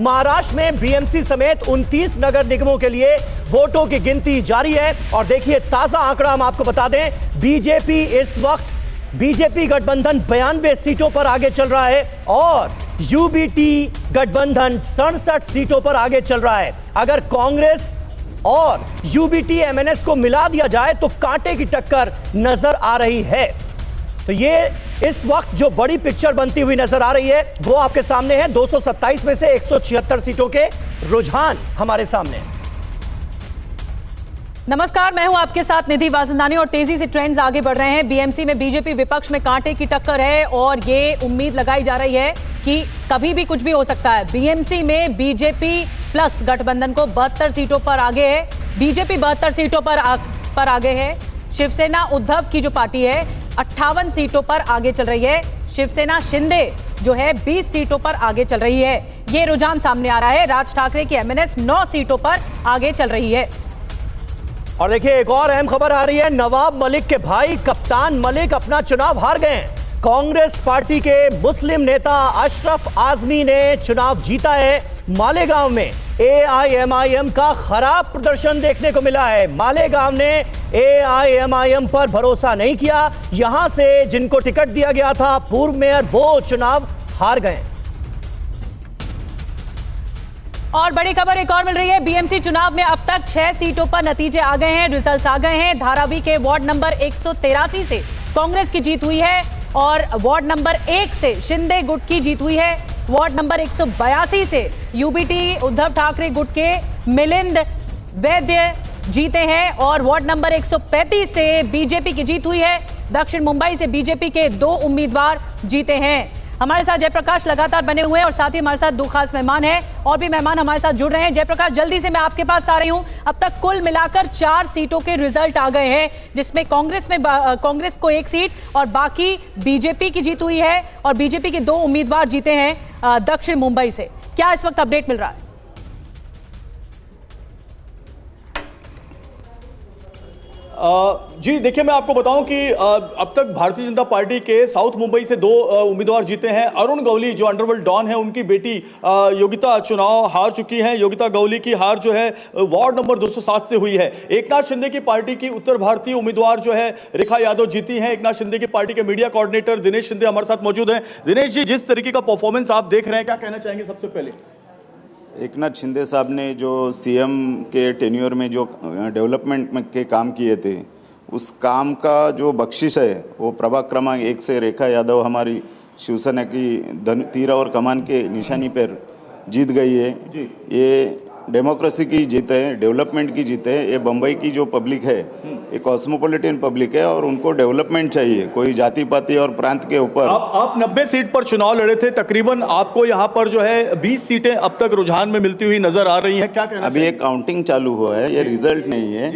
महाराष्ट्र में बीएमसी समेत 29 नगर निगमों के लिए वोटों की गिनती जारी है। और देखिए ताजा आंकड़ा हम आपको बता दें, बीजेपी गठबंधन 92 सीटों पर आगे चल रहा है और यूबीटी गठबंधन 67 सीटों पर आगे चल रहा है। अगर कांग्रेस और यूबीटी एमएनएस को मिला दिया जाए तो कांटे की टक्कर नजर आ रही है। तो ये इस वक्त जो बड़ी पिक्चर बनती हुई नजर आ रही है वो आपके सामने है। 227 में से 176 सीटों के रुझान हमारे सामने है। नमस्कार, मैं हूं आपके साथ निधि वासंदानी और तेजी से ट्रेंड्स आगे बढ़ रहे हैं। बीएमसी में बीजेपी विपक्ष में कांटे की टक्कर है और ये उम्मीद लगाई जा रही है कि कभी भी कुछ भी हो सकता है। बीएमसी में बीजेपी प्लस गठबंधन को 72 सीटों पर आगे है। बीजेपी 72 सीटों पर आगे है। शिवसेना उद्धव की जो पार्टी है 58 सीटों पर आगे चल रही है। शिवसेना शिंदे जो है 20 सीटों पर आगे चल रही है। ये रुझान सामने आ रहा है। राज ठाकरे की एमएनएस 9 सीटों पर आगे चल रही है। और देखिए एक और अहम खबर आ रही है, नवाब मलिक के भाई कप्तान मलिक अपना चुनाव हार गए हैं। कांग्रेस पार्टी के मुस्लिम नेता अशरफ आजमी ने चुनाव जीता है। मालेगांव में एआईएमआईएम का खराब प्रदर्शन देखने को मिला है। मालेगांव ने एआईएमआईएम पर भरोसा नहीं किया। यहां से जिनको टिकट दिया गया था पूर्व मेयर, वो चुनाव हार गए। और बड़ी खबर एक और मिल रही है। बीएमसी चुनाव में अब तक 6 सीटों पर नतीजे आ गए हैं, रिजल्ट्स आ गए हैं। धारावी के वार्ड नंबर 183 से कांग्रेस की जीत हुई है और वार्ड नंबर 1 से शिंदे गुट की जीत हुई है। वार्ड नंबर 182 से यूबीटी उद्धव ठाकरे गुट के मिलिंद वैद्य जीते हैं और वार्ड नंबर 135 से बीजेपी की जीत हुई है। दक्षिण मुंबई से बीजेपी के 2 उम्मीदवार जीते हैं। हमारे साथ जयप्रकाश लगातार बने हुए हैं और साथ ही हमारे साथ 2 खास मेहमान हैं और भी मेहमान हमारे साथ जुड़ रहे हैं। जयप्रकाश, जल्दी से मैं आपके पास आ रही हूं। अब तक कुल मिलाकर 4 सीटों के रिजल्ट आ गए हैं, जिसमें कांग्रेस को 1 सीट और बाकी बीजेपी की जीत हुई है और बीजेपी के 2 उम्मीदवार जीते हैं दक्षिण मुंबई से। क्या इस वक्त अपडेट मिल रहा है? जी देखिए, मैं आपको बताऊं कि अब तक भारतीय जनता पार्टी के साउथ मुंबई से 2 उम्मीदवार जीते हैं। अरुण गौली जो अंडरवर्ल्ड डॉन है, उनकी बेटी योगिता चुनाव हार चुकी है। योगिता गौली की हार जो है वार्ड नंबर 207 से हुई है। एकनाथ शिंदे की पार्टी की उत्तर भारतीय उम्मीदवार जो है रेखा यादव जीती हैं। एकनाथ शिंदे की पार्टी के मीडिया कोऑर्डिनेटर दिनेश शिंदे हमारे साथ मौजूद हैं। दिनेश जी, जिस तरीके का परफॉर्मेंस आप देख रहे हैं, क्या कहना चाहेंगे? सबसे पहले एकनाथ शिंदे साहब ने जो सीएम के टेन्योर में जो डेवलपमेंट के काम किए थे, उस काम का जो बख्शिश है वो प्रभाग क्रमांक 1 से रेखा यादव हमारी शिवसेना की तीर और कमान के निशानी पर जीत गई है। ये डेमोक्रेसी की जीत है, डेवलपमेंट की जीत है। ये बम्बई की जो पब्लिक है, ये कॉस्मोपॉलिटन पब्लिक है और उनको डेवलपमेंट चाहिए, कोई जाति पाति और प्रांत के ऊपर। आप 90 सीट पर चुनाव लड़े थे, तकरीबन आपको यहाँ पर जो है 20 सीटें अब तक रुझान में मिलती हुई नजर आ रही हैं। क्या कहना? अभी एक काउंटिंग चालू हुआ है, ये रिजल्ट नहीं है,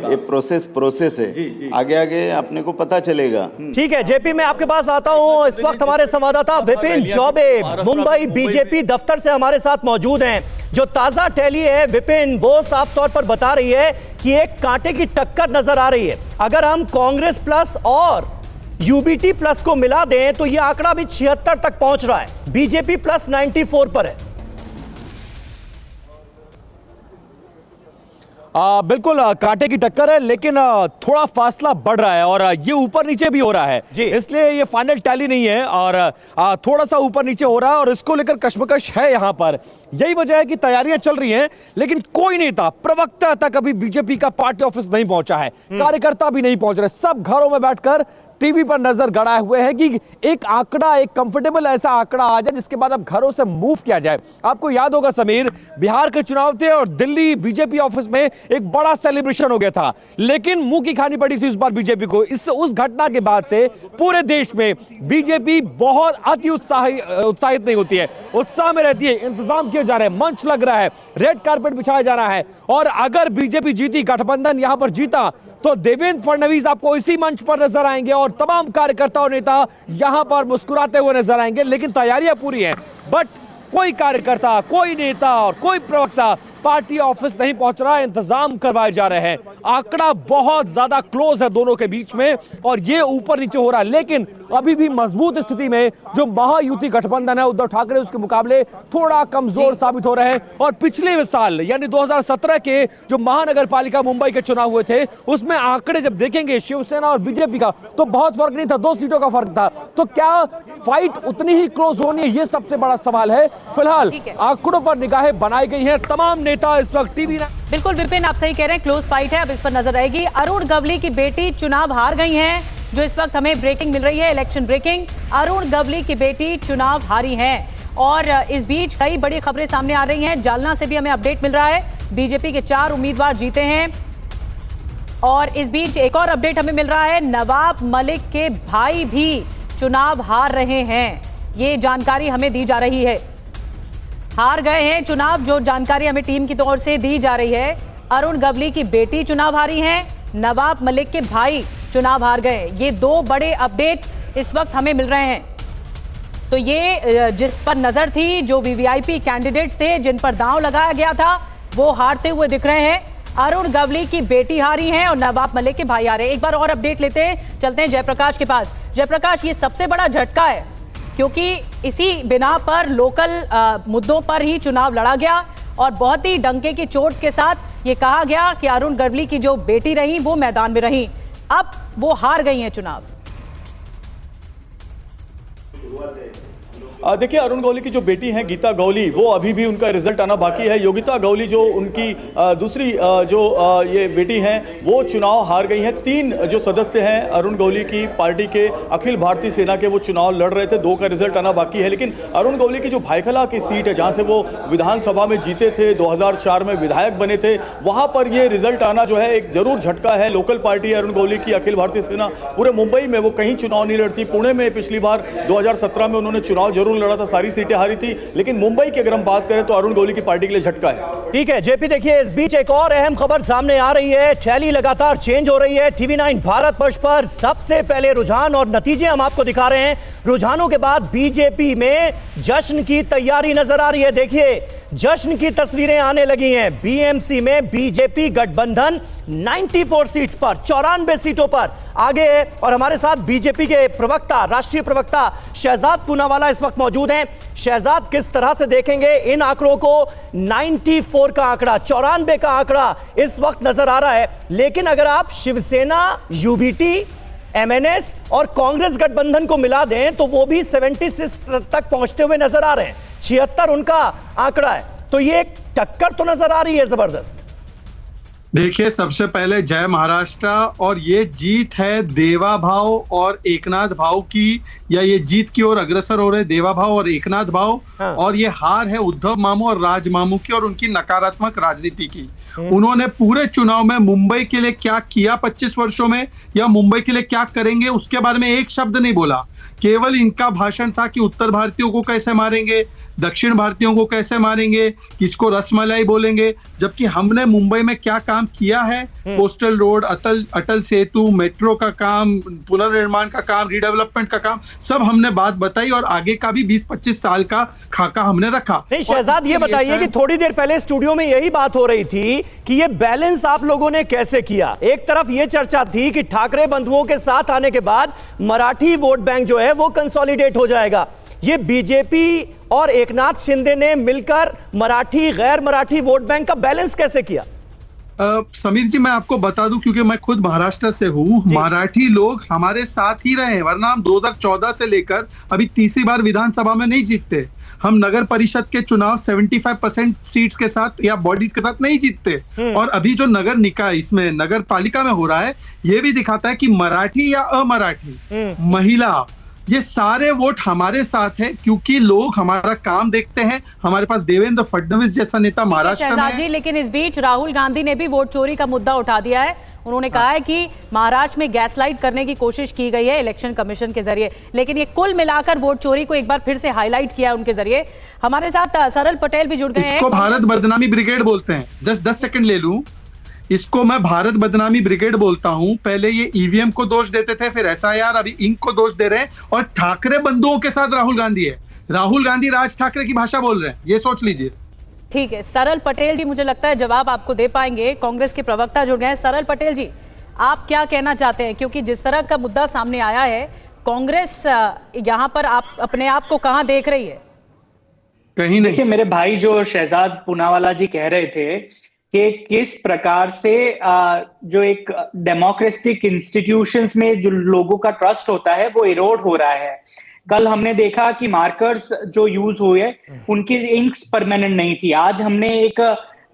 ये प्रोसेस है। आगे आगे अपने को पता चलेगा। ठीक है जेपी, मैं आपके पास आता हूँ। इस वक्त हमारे संवाददाता विपिन चौबे मुंबई बीजेपी दफ्तर से हमारे साथ मौजूद हैं। जो ताजा टैली है विपिन, वो साफ तौर पर बता रही है कि एक कांटे की टक्कर नजर आ रही है। अगर हम कांग्रेस प्लस और यूबीटी प्लस को मिला दें तो यह आंकड़ा भी 76 तक पहुंच रहा है। बीजेपी प्लस 94 पर है। बिल्कुल कांटे की टक्कर है, लेकिन थोड़ा फासला बढ़ रहा है और ये ऊपर नीचे भी हो रहा है, इसलिए ये फाइनल टैली नहीं है और थोड़ा सा ऊपर नीचे हो रहा है और इसको लेकर कश्मकश है यहाँ पर। यही वजह है कि तैयारियां चल रही हैं, लेकिन कोई नेता प्रवक्ता तक अभी बीजेपी का पार्टी ऑफिस नहीं पहुंचा है, कार्यकर्ता भी नहीं पहुंच रहे। सब घरों में बैठकर टीवी पर नजर गड़ाए हुए हैं कि एक आंकड़ा, एक कंफर्टेबल ऐसा आंकड़ा आ जाए जिसके बाद अब घरों से मूव किया जाए। आपको याद होगा समीर, बिहार के चुनाव थे और दिल्ली बीजेपी ऑफिस में एक बड़ा सेलिब्रेशन हो गया था, लेकिन मुंह की खानी पड़ी थी इस बार बीजेपी को। उस घटना के बाद से पूरे देश में बीजेपी बहुत अति उत्साहित नहीं होती है, उत्साह में रहती है। इंतजाम किए जा रहे हैं, मंच लग रहा है, रेड कारपेट बिछाया जा रहा है और अगर बीजेपी जीती, गठबंधन यहां पर जीता, तो देवेंद्र फडणवीस आपको इसी मंच पर नजर आएंगे और तमाम कार्यकर्ता और नेता यहां पर मुस्कुराते हुए नजर आएंगे। लेकिन तैयारियां पूरी हैं, बट कोई कार्यकर्ता, कोई नेता और कोई प्रवक्ता पार्टी ऑफिस नहीं पहुंच रहा, इंतजाम करवाए जा रहे हैं। आंकड़ा बहुत ज्यादा क्लोज है दोनों के बीच में और ये ऊपर नीचे हो रहा है, लेकिन अभी भी मजबूत स्थिति में जो महायुति गठबंधन है उद्धव ठाकरे उसके मुकाबले थोड़ा कमजोर साबित हो रहे हैं। और पिछले साल यानी 2017 के जो महानगर पालिका मुंबई के चुनाव हुए थे उसमें आंकड़े जब देखेंगे शिवसेना और बीजेपी का तो बहुत फर्क नहीं था, 2 सीटों का फर्क था। तो क्या फाइट उतनी ही क्लोज होनी है, ये सबसे बड़ा सवाल है। फिलहाल आंकड़ों पर निगाहें बनाई गई हैं, तमाम नेता इस वक्त टीवी। बिल्कुल विपिन, आप सही कह रहे हैं, क्लोज फाइट है, अब इस पर नजर रहेगी। अरुण गवली की बेटी चुनाव हार गई हैं, जो इस वक्त हमें ब्रेकिंग मिल रही है, इलेक्शन ब्रेकिंग। अरुण गवली की बेटी चुनाव हारी हैं और इस बीच कई बड़ी खबरें सामने आ रही हैं। जालना से भी हमें अपडेट मिल रहा है, बीजेपी के 4 उम्मीदवार जीते हैं। और इस बीच एक और अपडेट हमें मिल रहा है, नवाब मलिक के भाई भी चुनाव हार रहे हैं, ये जानकारी हमें दी जा रही है। हार गए हैं चुनाव, जो जानकारी हमें टीम की तौर से दी जा रही है। अरुण गवली की बेटी चुनाव हारी हैं, नवाब मलिक के भाई चुनाव हार गए। ये 2 बड़े अपडेट इस वक्त हमें मिल रहे हैं। तो ये जिस पर नजर थी, जो वीवीआईपी कैंडिडेट्स थे जिन पर दांव लगाया गया था, वो हारते हुए दिख रहे हैं। अरुण गवली की बेटी हारी है और नवाब मलिक के भाई हारे। एक बार और अपडेट लेते हैं, चलते हैं जयप्रकाश के पास। जयप्रकाश, ये सबसे बड़ा झटका है क्योंकि इसी बिना पर लोकल मुद्दों पर ही चुनाव लड़ा गया और बहुत ही डंके की चोट के साथ ये कहा गया कि अरुण गवली की जो बेटी रही वो मैदान में रही, अब वो हार गई हैं चुनाव। देखिए, अरुण गवली की जो बेटी हैं गीता गवली, वो अभी भी उनका रिजल्ट आना बाकी है। योगिता गवली जो उनकी दूसरी ये बेटी हैं, वो चुनाव हार गई हैं। 3 जो सदस्य हैं अरुण गवली की पार्टी के अखिल भारतीय सेना के, वो चुनाव लड़ रहे थे, 2 का रिजल्ट आना बाकी है। लेकिन अरुण गवली की जो भायखला की सीट है, जहां से वो विधानसभा में जीते थे, 2004 में विधायक बने थे, वहां पर ये रिजल्ट आना जो है एक जरूर झटका है। लोकल पार्टी है अरुण गवली की अखिल भारतीय सेना, पूरे मुंबई में वो कहीं चुनाव नहीं लड़ती। पुणे में पिछली बार 2017 में उन्होंने चुनाव जरूर लड़ा था, सारी सीटें हारी थी, लेकिन मुंबई की अगर हम बात करें तो अरुण गवली की पार्टी के लिए झटका है। ठीक है जेपी, देखिए इस बीच एक और अहम खबर सामने आ रही है, टैली लगातार चेंज हो रही है। TV9 भारत वर्ष पर सबसे पहले रुझान और नतीजे हम आपको दिखा रहे हैं। रुझानों के बाद बीजेपी में जश्न की तैयारी नजर आ रही है। देखिए जश्न की तस्वीरें आने लगी हैं। बीएमसी में बीजेपी गठबंधन 94 सीट्स पर, 94 सीटों पर आगे है। और हमारे साथ बीजेपी के प्रवक्ता, राष्ट्रीय प्रवक्ता शहजाद पूनावाला इस वक्त मौजूद हैं। शहजाद, किस तरह से देखेंगे इन आंकड़ों को? 94 का आंकड़ा, 94 का आंकड़ा इस वक्त नजर आ रहा है, लेकिन अगर आप शिवसेना, यूबीटी, एमएनएस और कांग्रेस गठबंधन को मिला दें तो वो भी 76 तक पहुंचते हुए नजर आ रहे हैं। 76 उनका आंकड़ा है, तो ये एक टक्कर तो नजर आ रही है जबरदस्त। देखिए, सबसे पहले जय महाराष्ट्र। और ये जीत है देवा भाव और एकनाथ भाव की, या ये जीत की ओर अग्रसर हो रहे देवा भाव और एकनाथ भाव। हाँ। और ये हार है उद्धव मामू और राज मामू की और उनकी नकारात्मक राजनीति की। उन्होंने पूरे चुनाव में मुंबई के लिए क्या किया 25 वर्षों में, या मुंबई के लिए क्या करेंगे, उसके बारे में एक शब्द नहीं बोला। केवल इनका भाषण था कि उत्तर भारतीयों को कैसे मारेंगे, दक्षिण भारतीयों को कैसे मारेंगे, किसको रसमलाई बोलेंगे। जबकि हमने मुंबई में क्या काम किया है, coastal road, Atal Setu, metro का काम, पुनर्निर्माण का काम, रीडेवलपमेंट का काम, सब हमने बात बताई और आगे का भी 20-25 साल का खाका हमने रखा। नहीं शहजाद, ये बताइए कि थोड़ी देर पहले स्टूडियो में यही बात हो रही थी कि ये बैलेंस आप लोगों ने कैसे किया। एक तरफ ये चर्चा थी कि ठाकरे बंधुओं के साथ आने के बाद मराठी वोट बैंक जो है वो कंसोलिडेट हो जाएगा। ये बीजेपी और एकनाथ शिंदे ने मिलकर मराठी, गैर मराठी वोट बैंक का बैलेंस कैसे किया? समीर जी, मैं आपको बता दूं, क्योंकि मैं खुद महाराष्ट्र से हूं, मराठी लोग हमारे साथ ही रहे, वरना हम 2014 से लेकर अभी तीसरी बार विधानसभा में नहीं जीतते। हम नगर परिषद के चुनाव 75% सीट्स के साथ या बॉडीज के साथ नहीं जीतते। और अभी जो नगर निकाय, इसमें नगर पालिका में हो रहा है, ये भी दिखाता है कि मराठी या अमराठी, महिला, ये सारे वोट हमारे साथ है, क्योंकि लोग हमारा काम देखते हैं। हमारे पास देवेंद्र फडणवीस जैसा नेता महाराष्ट्र में है। लेकिन इस बीच राहुल गांधी ने भी वोट चोरी का मुद्दा उठा दिया है। उन्होंने कहा है कि महाराष्ट्र में गैसलाइट करने की कोशिश की गई है इलेक्शन कमीशन के जरिए, लेकिन ये कुल मिलाकर वोट चोरी को एक बार फिर से हाईलाइट किया है उनके जरिए। हमारे साथ सरल पटेल भी जुड़ गए हैं। इसको भारत बदनामी ब्रिगेड बोलते हैं। जस्ट 10 सेकंड ले लूं, इसको मैं भारत बदनामी ब्रिगेड बोलता हूं। पहले ये ईवीएम को दोष देते थे, फिर एसआईआर, अभी इंक को दोष दे रहे हैं। और ठाकरे बंधुओं के साथ राहुल गांधी है। राहुल गांधी राज ठाकरे की भाषा बोल रहे हैं, ये सोच लीजिए। ठीक है, सरल पटेल जी मुझे लगता है जवाब आपको दे पाएंगे। कांग्रेस के प्रवक्ता जुड़ गए हैं। सरल पटेल जी, आप क्या कहना चाहते हैं, क्योंकि जिस तरह का मुद्दा सामने आया है, कांग्रेस यहाँ पर आप अपने आप को कहाँ देख रही है? कहीं नहीं। देखिए, मेरे भाई जो शहजाद पूनावाला जी कह रहे थे कि किस प्रकार से जो एक डेमोक्रेटिक इंस्टीट्यूशंस में जो लोगों का ट्रस्ट होता है वो इरोड हो रहा है। कल हमने देखा कि मार्कर्स जो यूज हुए उनकी इंक्स परमानेंट नहीं थी। आज हमने एक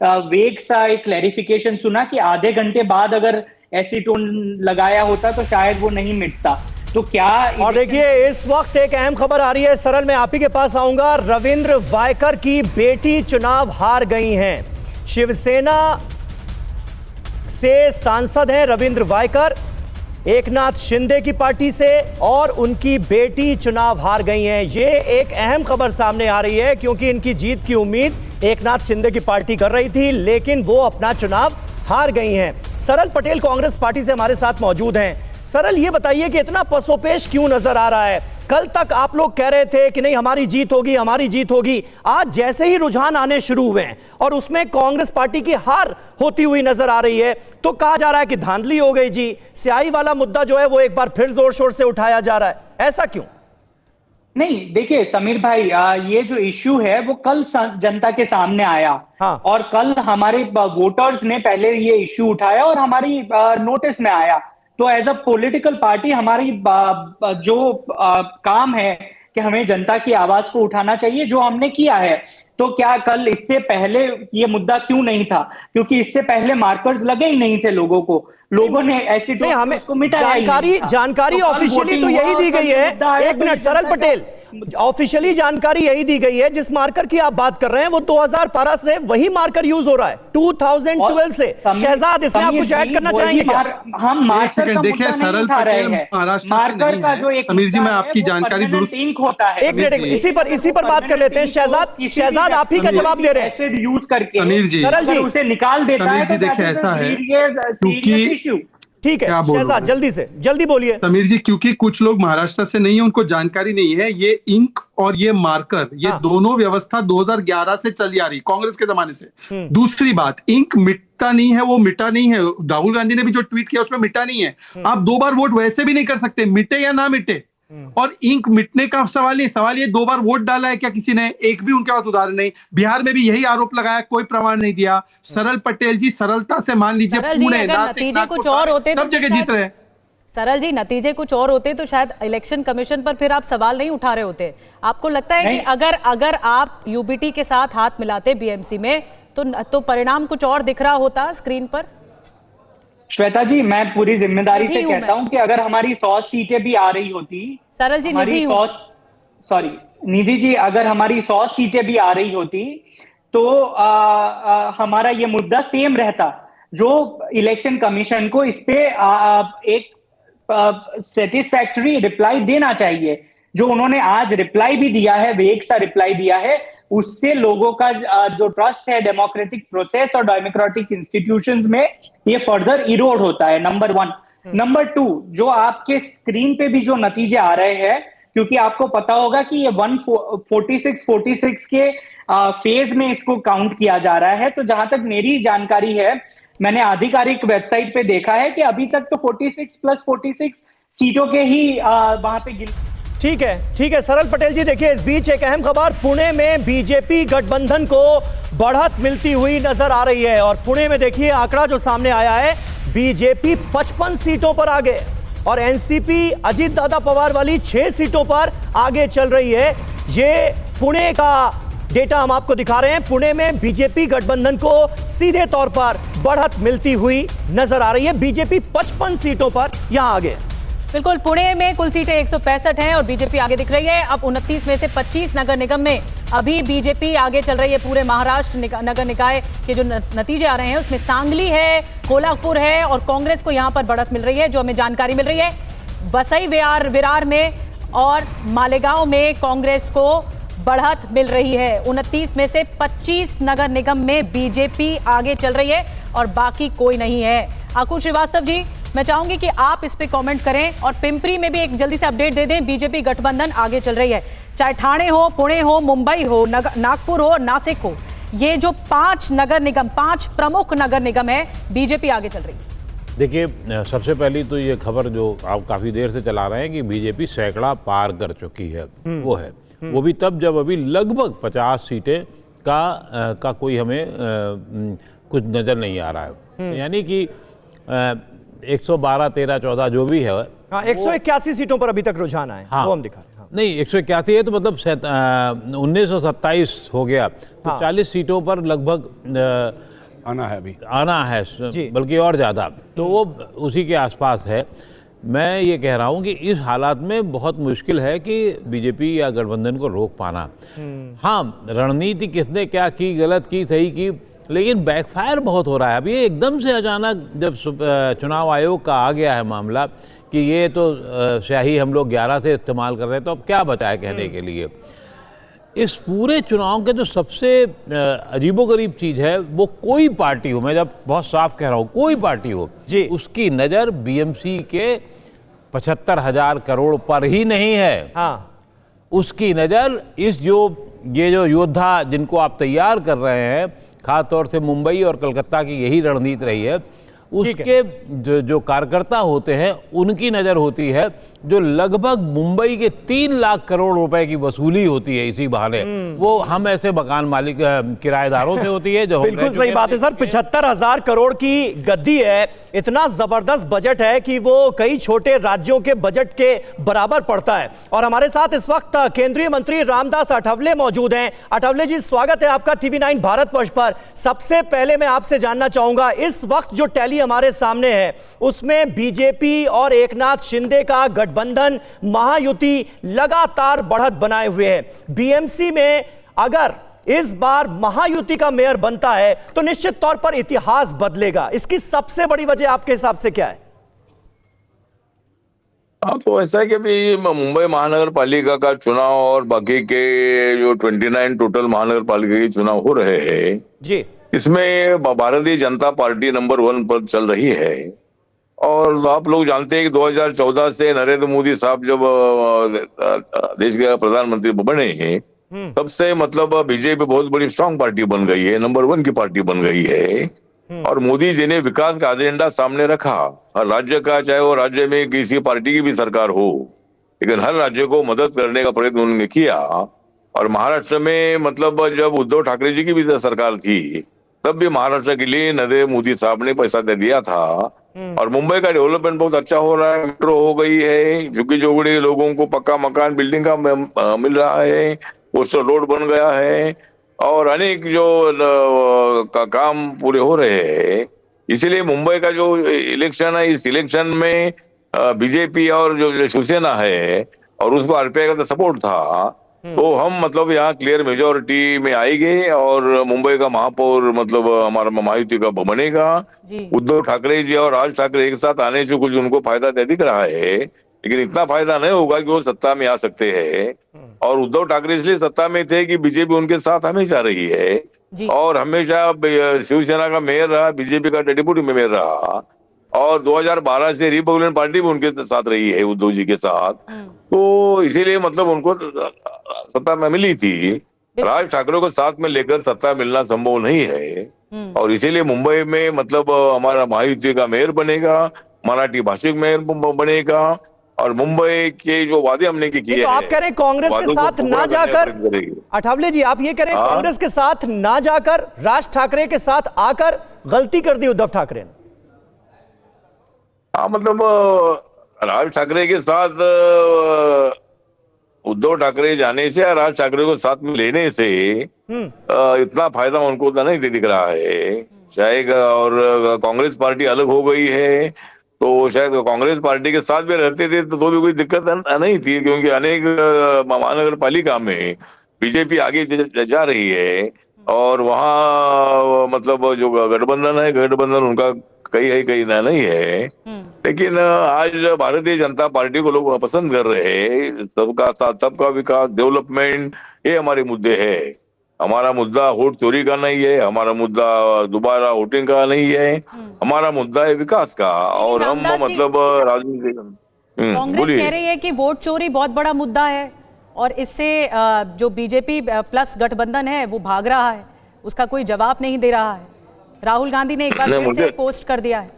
वेग सा एक क्लैरिफिकेशन सुना कि आधे घंटे बाद अगर एसीटोन लगाया होता तो शायद वो नहीं मिटता। तो क्या और देखिए, इस वक्त एक अहम खबर आ रही है। सरल, मैं आप ही के पास आऊंगा। रविंद्र वायकर की बेटी चुनाव हार गई हैं। शिवसेना से सांसद हैं रविंद्र वायकर, एकनाथ शिंदे की पार्टी से, और उनकी बेटी चुनाव हार गई हैं। ये एक अहम खबर सामने आ रही है क्योंकि इनकी जीत की उम्मीद एकनाथ शिंदे की पार्टी कर रही थी, लेकिन वो अपना चुनाव हार गई हैं। सरल पटेल कांग्रेस पार्टी से हमारे साथ मौजूद हैं। सरल, ये बताइए कि इतना पसोपेश क्यों नजर आ रहा है? कल तक आप लोग कह रहे थे कि नहीं हमारी जीत होगी, हमारी जीत होगी। आज जैसे ही रुझान आने शुरू हुए हैं और उसमें कांग्रेस पार्टी की हार होती हुई नजर आ रही है, तो कहा जा रहा है कि धांधली हो गई जी। स्याही वाला मुद्दा जो है वो एक बार फिर जोर शोर से उठाया जा रहा है। ऐसा क्यों? नहीं, देखिए समीर भाई, ये जो इश्यू है वो कल जनता के सामने आया। हाँ। और कल हमारे वोटर्स ने पहले ये इश्यू उठाया और हमारी नोटिस में आया। तो एज अ पॉलिटिकल पार्टी हमारी जो काम है कि हमें जनता की आवाज को उठाना चाहिए, जो हमने किया है। तो क्या कल इससे पहले ये मुद्दा क्यों नहीं था? क्योंकि इससे पहले मार्कर्स लगे ही नहीं थे लोगों को। लोगों ने ऐसी हमें जानकारी ऑफिशियली तो यही दी गई है। एक मिनट सरल पटेल, ऑफिशियली जानकारी यही दी गई है। जिस मार्कर की आप बात कर रहे हैं वो 2012 से वही मार्कर यूज हो रहा है, 2012 से। शहजाद, इसमें आप कुछ ऐड करना चाहेंगे क्या? हम मार्कर का देखिए, सरल पटेल महाराष्ट्र मार्कर का जो एक समीर जी, मैं आपकी जानकारी दुरुस्त होता है। एक मिनट, इसी पर बात कर लेते हैं। शहजाद आप ही का जवाब दे रहे हैं। एसिड यूज करके समीर जी, सरल जी उसे निकाल देता है। देखिए ऐसा है क्योंकि ठीक है शहजाद, जल्दी बोलिए। समीर जी, क्योंकि कुछ लोग महाराष्ट्र से नहीं है, उनको जानकारी नहीं है। ये इंक और ये मार्कर, ये दोनों व्यवस्था 2011 से चली आ रही, कांग्रेस के जमाने से। दूसरी बात, इंक मिटता नहीं है, वो मिटा नहीं है। राहुल गांधी ने भी जो ट्वीट किया उसमें मिटा नहीं है। आप 2 बार वोट वैसे भी नहीं कर सकते, मिटे या ना मिटे। और इंक मिटने का सवाल नहीं, सवाल ये 2 बार वोट डाला है क्या किसी ने? एक भी उनके पास उदाहरण नहीं। बिहार में भी यही आरोप लगाया, कोई प्रमाण नहीं दिया। सरल पटेल जी, सरलता से मान लीजिए पुणे, नासिक, कुछ और होते सब जगह जीत रहे हैं। सरल जी, नतीजे कुछ और होते तो शायद इलेक्शन कमीशन पर फिर आप सवाल नहीं उठा रहे होते। आपको लगता है कि अगर आप यूबीटी के साथ हाथ मिलाते बीएमसी में तो परिणाम कुछ और दिख रहा होता स्क्रीन पर? श्वेता जी, मैं पूरी जिम्मेदारी से कहता हूं कि अगर हमारी 100 सीटें भी आ रही होती, सरल जी, निधि जी, अगर हमारी 100 सीटें भी आ रही होती तो हमारा ये मुद्दा सेम रहता। जो इलेक्शन कमीशन को इस पे एक सेटिस्फैक्टरी रिप्लाई देना चाहिए। जो उन्होंने आज रिप्लाई भी दिया है, वेग सा रिप्लाई दिया है, उससे लोगों का जो ट्रस्ट है डेमोक्रेटिक प्रोसेस और डेमोक्रेटिक इंस्टीट्यूशंस में, ये फर्दर इरोड होता है। नंबर 1। नंबर 2, जो आपके स्क्रीन पे भी जो नतीजे आ रहे हैं, क्योंकि आपको पता होगा कि ये 146 के फेज में इसको काउंट किया जा रहा है। तो जहां तक मेरी जानकारी है, मैंने आधिकारिक वेबसाइट पे देखा है कि अभी तक तो 46+46 सीटों के ही वहां पे ठीक है सरल पटेल जी, देखिए इस बीच एक अहम खबर, पुणे में बीजेपी गठबंधन को बढ़त मिलती हुई नजर आ रही है। और पुणे में देखिए आंकड़ा जो सामने आया है, बीजेपी 55 सीटों पर आगे और एनसीपी अजीत दादा पवार वाली 6 सीटों पर आगे चल रही है। ये पुणे का डेटा हम आपको दिखा रहे हैं। पुणे में बीजेपी गठबंधन को सीधे तौर पर बढ़त मिलती हुई नजर आ रही है। बीजेपी 55 सीटों पर यहां आगे। बिल्कुल, पुणे में कुल सीटें 165 हैं और बीजेपी आगे दिख रही है। अब 29 में से 25 नगर निगम में अभी बीजेपी आगे चल रही है। पूरे महाराष्ट्र नगर निकाय के जो नतीजे आ रहे हैं उसमें सांगली है, कोल्हापुर है और कांग्रेस को यहां पर बढ़त मिल रही है, जो हमें जानकारी मिल रही है। वसई विरार में और मालेगांव में कांग्रेस को बढ़त मिल रही है। 29 में से 25 नगर निगम में बीजेपी आगे चल रही है और बाकी कोई नहीं है। आकुश श्रीवास्तव जी, मैं चाहूंगी कि आप इस पे कमेंट करें और पिंपरी में भी एक जल्दी से अपडेट दे दें। बीजेपी गठबंधन आगे चल रही है, चाहे ठाणे हो, पुणे हो, मुंबई हो, नागपुर हो, नासिक हो, ये जो 5 नगर निगम, 5 प्रमुख नगर निगम है, बीजेपी आगे चल रही है। देखिए, सबसे पहली तो ये खबर जो आप काफ़ी देर से चला रहे हैं कि बीजेपी सैकड़ा पार कर चुकी है, वो है। वो भी तब जब अभी लगभग 50 सीटें का कोई हमें कुछ नज़र नहीं आ रहा है। यानी कि 112, 13, 14 जो भी है, हाँ, 181 सीटों पर अभी तक रुझान आए, हाँ, वो हम दिखा रहे हैं। हाँ। नहीं, 181 है तो मतलब 1927 हो गया, तो हाँ। 40 सीटों पर लगभग आना है अभी, आना है, बल्कि और ज़्यादा, तो वो उसी के आसपास है। मैं ये कह रहा हूँ कि इस हालात में बहुत मुश्किल है कि बीजेपी या गठबंधन को रोक पाना। हाँ, रणनीति किसने क्या की, गलत की, सही की, लेकिन बैकफायर बहुत हो रहा है। अभी एकदम से अचानक जब चुनाव आयोग का आ गया है मामला कि ये तो स्याही हम लोग 11 से इस्तेमाल कर रहे हैं, तो अब क्या बचा है कहने के लिए। इस पूरे चुनाव के जो सबसे अजीबोगरीब चीज़ है, वो कोई पार्टी हो, मैं जब बहुत साफ कह रहा हूँ, कोई पार्टी हो जी, उसकी नज़र बीएमसी के 75,000 करोड़ पर ही नहीं है। हाँ, उसकी नज़र ये जो योद्धा जिनको आप तैयार कर रहे हैं, खास तौर से मुंबई और कलकत्ता की यही रणनीति रही है, उसके जो कार्यकर्ता होते हैं उनकी नज़र होती है, जो लगभग मुंबई के 3 लाख करोड़ रुपए की वसूली होती है इसी बहाने, वो हम ऐसे मकान मालिक किराएदारों से होती है जो बिल्कुल सही बात है सर। 75,000 करोड़ की गद्दी है, इतना जबरदस्त बजट है कि वो कई छोटे राज्यों के बजट के बराबर पड़ता है। और हमारे साथ इस वक्त केंद्रीय मंत्री रामदास अठावले मौजूद हैं। अठावले जी, स्वागत है आपका TV9 भारतवर्ष पर। सबसे पहले मैं आपसे जानना चाहूंगा, इस वक्त जो टैली हमारे सामने है उसमें बीजेपी और एकनाथ शिंदे का गठबंधन महायुति लगातार बढ़त बनाए हुए है। बीएमसी में अगर इस बार महायुति का मेयर बनता है तो निश्चित तौर पर इतिहास बदलेगा। इसकी सबसे बड़ी वजह आपके हिसाब से क्या है? हाँ, तो ऐसा है कि अभी मुंबई महानगर पालिका का चुनाव और बाकी के जो 29 टोटल महानगर पालिका के चुनाव हो रहे हैं जी, इसमें भारतीय जनता पार्टी नंबर 1 पर चल रही है। और आप लोग जानते हैं कि 2014 से नरेंद्र मोदी साहब जब देश के प्रधानमंत्री बने हैं, तब से मतलब बीजेपी बहुत बड़ी स्ट्रांग पार्टी बन गई है, नंबर 1 की पार्टी बन गई है। और मोदी जी ने विकास का एजेंडा सामने रखा, हर राज्य का, चाहे वो राज्य में किसी पार्टी की भी सरकार हो, लेकिन हर राज्य को मदद करने का प्रयत्न उन्होंने किया। और महाराष्ट्र में मतलब जब उद्धव ठाकरे जी की भी सरकार थी, तब भी महाराष्ट्र के लिए नरेंद्र मोदी साहब ने पैसा दे दिया था। और मुंबई का डेवलपमेंट बहुत अच्छा हो रहा है, मेट्रो हो गई है, झुग्गी झोपड़ी लोगों को पक्का मकान बिल्डिंग का मिल रहा है, कोस्टल रोड बन गया है, और अनेक जो काम पूरे हो रहे हैं। इसीलिए मुंबई का जो इलेक्शन है, इस इलेक्शन में बीजेपी और जो शिवसेना है और उसको आरपीआई का सपोर्ट था, तो हम मतलब यहाँ क्लियर मेजोरिटी में आएंगे और मुंबई का महापौर मतलब हमारा महायुति का बनेगा। उद्धव ठाकरे जी और राज ठाकरे एक साथ आने से कुछ उनको फायदा दिख रहा है, लेकिन इतना फायदा नहीं होगा कि वो सत्ता में आ सकते हैं। और उद्धव ठाकरे इसलिए सत्ता में थे कि बीजेपी उनके साथ हमेशा रही है और हमेशा शिवसेना का मेयर रहा, बीजेपी का डेप्यूटी मेयर रहा, और 2012 से रिपब्लिकन पार्टी भी उनके साथ रही है उद्धव जी के साथ। तो इसीलिए मतलब उनको सत्ता में मिली थी। राज ठाकरे को साथ में लेकर सत्ता मिलना संभव नहीं है, और इसीलिए मुंबई में मतलब हमारा महायुति का मेयर बनेगा, मराठी भाषिक मेयर बनेगा, और मुंबई के जो वादे हमने किए, तो आप कह रहे हैं कांग्रेस के साथ ना जाकर, अठावले जी आप ये कह रहे हैं कांग्रेस के साथ ना जाकर राज ठाकरे के साथ आकर गलती कर दी उद्धव ठाकरे ने? हाँ, मतलब राज ठाकरे के साथ उद्धव ठाकरे जाने से या राज ठाकरे को साथ में लेने से इतना फायदा उनको तो नहीं दिख रहा है। शायद और कांग्रेस पार्टी अलग हो गई है, तो शायद कांग्रेस पार्टी के साथ भी रहते थे तो भी कोई दिक्कत नहीं थी, क्योंकि अनेक महानगर पालिका में बीजेपी आगे जा रही है और वहाँ मतलब जो गठबंधन है, गठबंधन उनका कहीं है कहीं नहीं है। लेकिन आज भारतीय जनता पार्टी को लोग पसंद कर रहे हैं। सबका साथ, सबका विकास, डेवलपमेंट, ये हमारे मुद्दे हैं। हमारा मुद्दा वोट चोरी का नहीं है, हमारा मुद्दा दोबारा वोटिंग का नहीं है, हमारा मुद्दा है विकास का। और हम मतलब राजनीति कांग्रेस कह रही है कि वोट चोरी बहुत बड़ा मुद्दा है और इससे जो बीजेपी प्लस गठबंधन है वो भाग रहा है, उसका कोई जवाब नहीं दे रहा है। राहुल गांधी ने एक बार फिर से पोस्ट कर दिया है।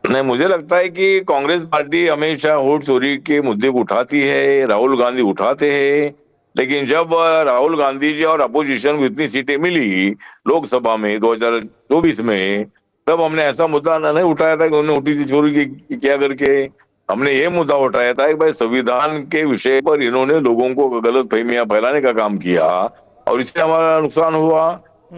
नहीं, मुझे लगता है कि कांग्रेस पार्टी हमेशा वोट चोरी के मुद्दे को उठाती है, राहुल गांधी उठाते हैं, लेकिन जब राहुल गांधी जी और अपोजिशन को इतनी सीटें मिली लोकसभा में 2024 में, तब हमने ऐसा मुद्दा नहीं उठाया था कि उन्होंने उठी थी चोरी की क्या करके। हमने ये मुद्दा उठाया था कि भाई संविधान के विषय पर इन्होंने लोगों को गलत फहमियां फैलाने का काम किया और इससे हमारा नुकसान हुआ।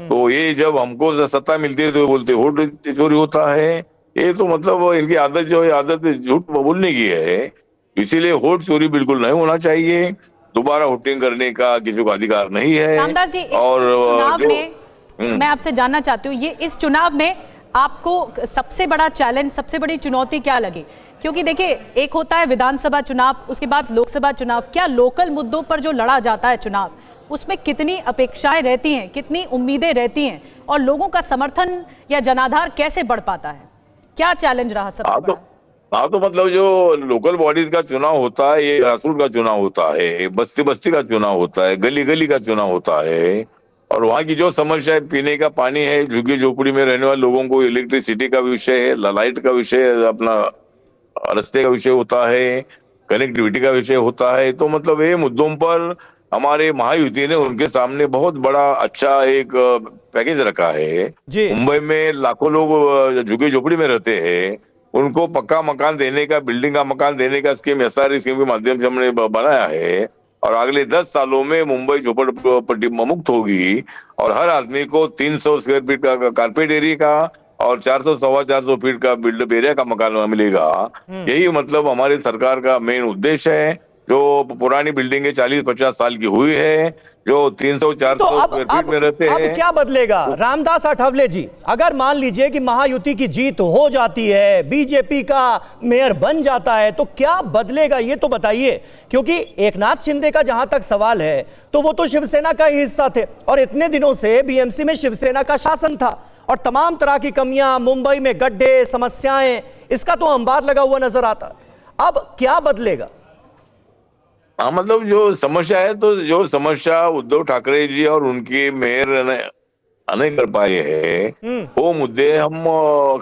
तो ये जब हमको सत्ता मिलती है तो बोलते वोट चोरी होता है। ये तो मतलब इनकी आदत जो है, आदत झूठ बोलने की है। इसीलिए वोट चोरी बिल्कुल नहीं होना चाहिए। दोबारा वोटिंग करने का किसी को अधिकार नहीं है। रामदास जी, और चुनाव में मैं आपसे जानना चाहती हूँ, ये इस चुनाव में आपको सबसे बड़ा चैलेंज, सबसे बड़ी चुनौती क्या लगी? क्योंकि देखिए, एक होता है विधानसभा चुनाव, उसके बाद लोकसभा चुनाव। क्या लोकल मुद्दों पर जो लड़ा जाता है चुनाव, उसमें कितनी अपेक्षाएं रहती हैं, कितनी उम्मीदें रहती हैं और लोगों का समर्थन या जनाधार कैसे बढ़ पाता है? क्या चैलेंज रहा सबसे बड़ा? हाँ, तो मतलब जो लोकल बॉडीज का चुनाव होता है, ये ग्रासरूट का चुनाव होता है, बस्ती बस्ती का चुनाव होता है, गली गली का चुनाव होता है। और वहाँ की जो समस्या है, पीने का पानी है, झुग्गी झोपड़ी में रहने वाले लोगों को इलेक्ट्रिसिटी का विषय है, लाइट का विषय है, अपना रास्ते का विषय होता है, कनेक्टिविटी का विषय होता है। तो मतलब ये मुद्दों पर हमारे महायुति ने उनके सामने बहुत बड़ा अच्छा एक पैकेज रखा है। मुंबई में लाखों लोग झुग्गी झोपड़ी में रहते हैं, उनको पक्का मकान देने का, बिल्डिंग का मकान देने का स्कीम SRE स्कीम के माध्यम से हमने बनाया है। और अगले 10 सालों में मुंबई झोपड़पट्टी मुक्त होगी और हर आदमी को 300 स्क्वायर फीट का कारपेट एरिया का और 400-450 फीट का बिल्डअप एरिया का मकान मिलेगा। यही मतलब हमारी सरकार का मेन उद्देश्य है। जो पुरानी बिल्डिंगें 40-50 साल की हुई है, जो 300-400 स्क्वायर फीट में रहते हैं। अब क्या बदलेगा रामदास आठवले जी? अगर मान लीजिए कि महायुति की जीत हो जाती है, बीजेपी का मेयर बन जाता है, तो क्या बदलेगा ये तो बताइए। क्योंकि एकनाथ शिंदे का जहां तक सवाल है, तो वो तो शिवसेना का ही हिस्सा थे और इतने दिनों से BMC में शिवसेना का शासन था और तमाम तरह की कमियां, मुंबई में गड्ढे, समस्याएं, इसका तो अंबार लगा हुआ नजर आता। अब क्या बदलेगा? हाँ, मतलब जो समस्या है, तो जो समस्या उद्धव ठाकरे जी और उनके मेयर नहीं कर पाए हैं, वो मुद्दे हम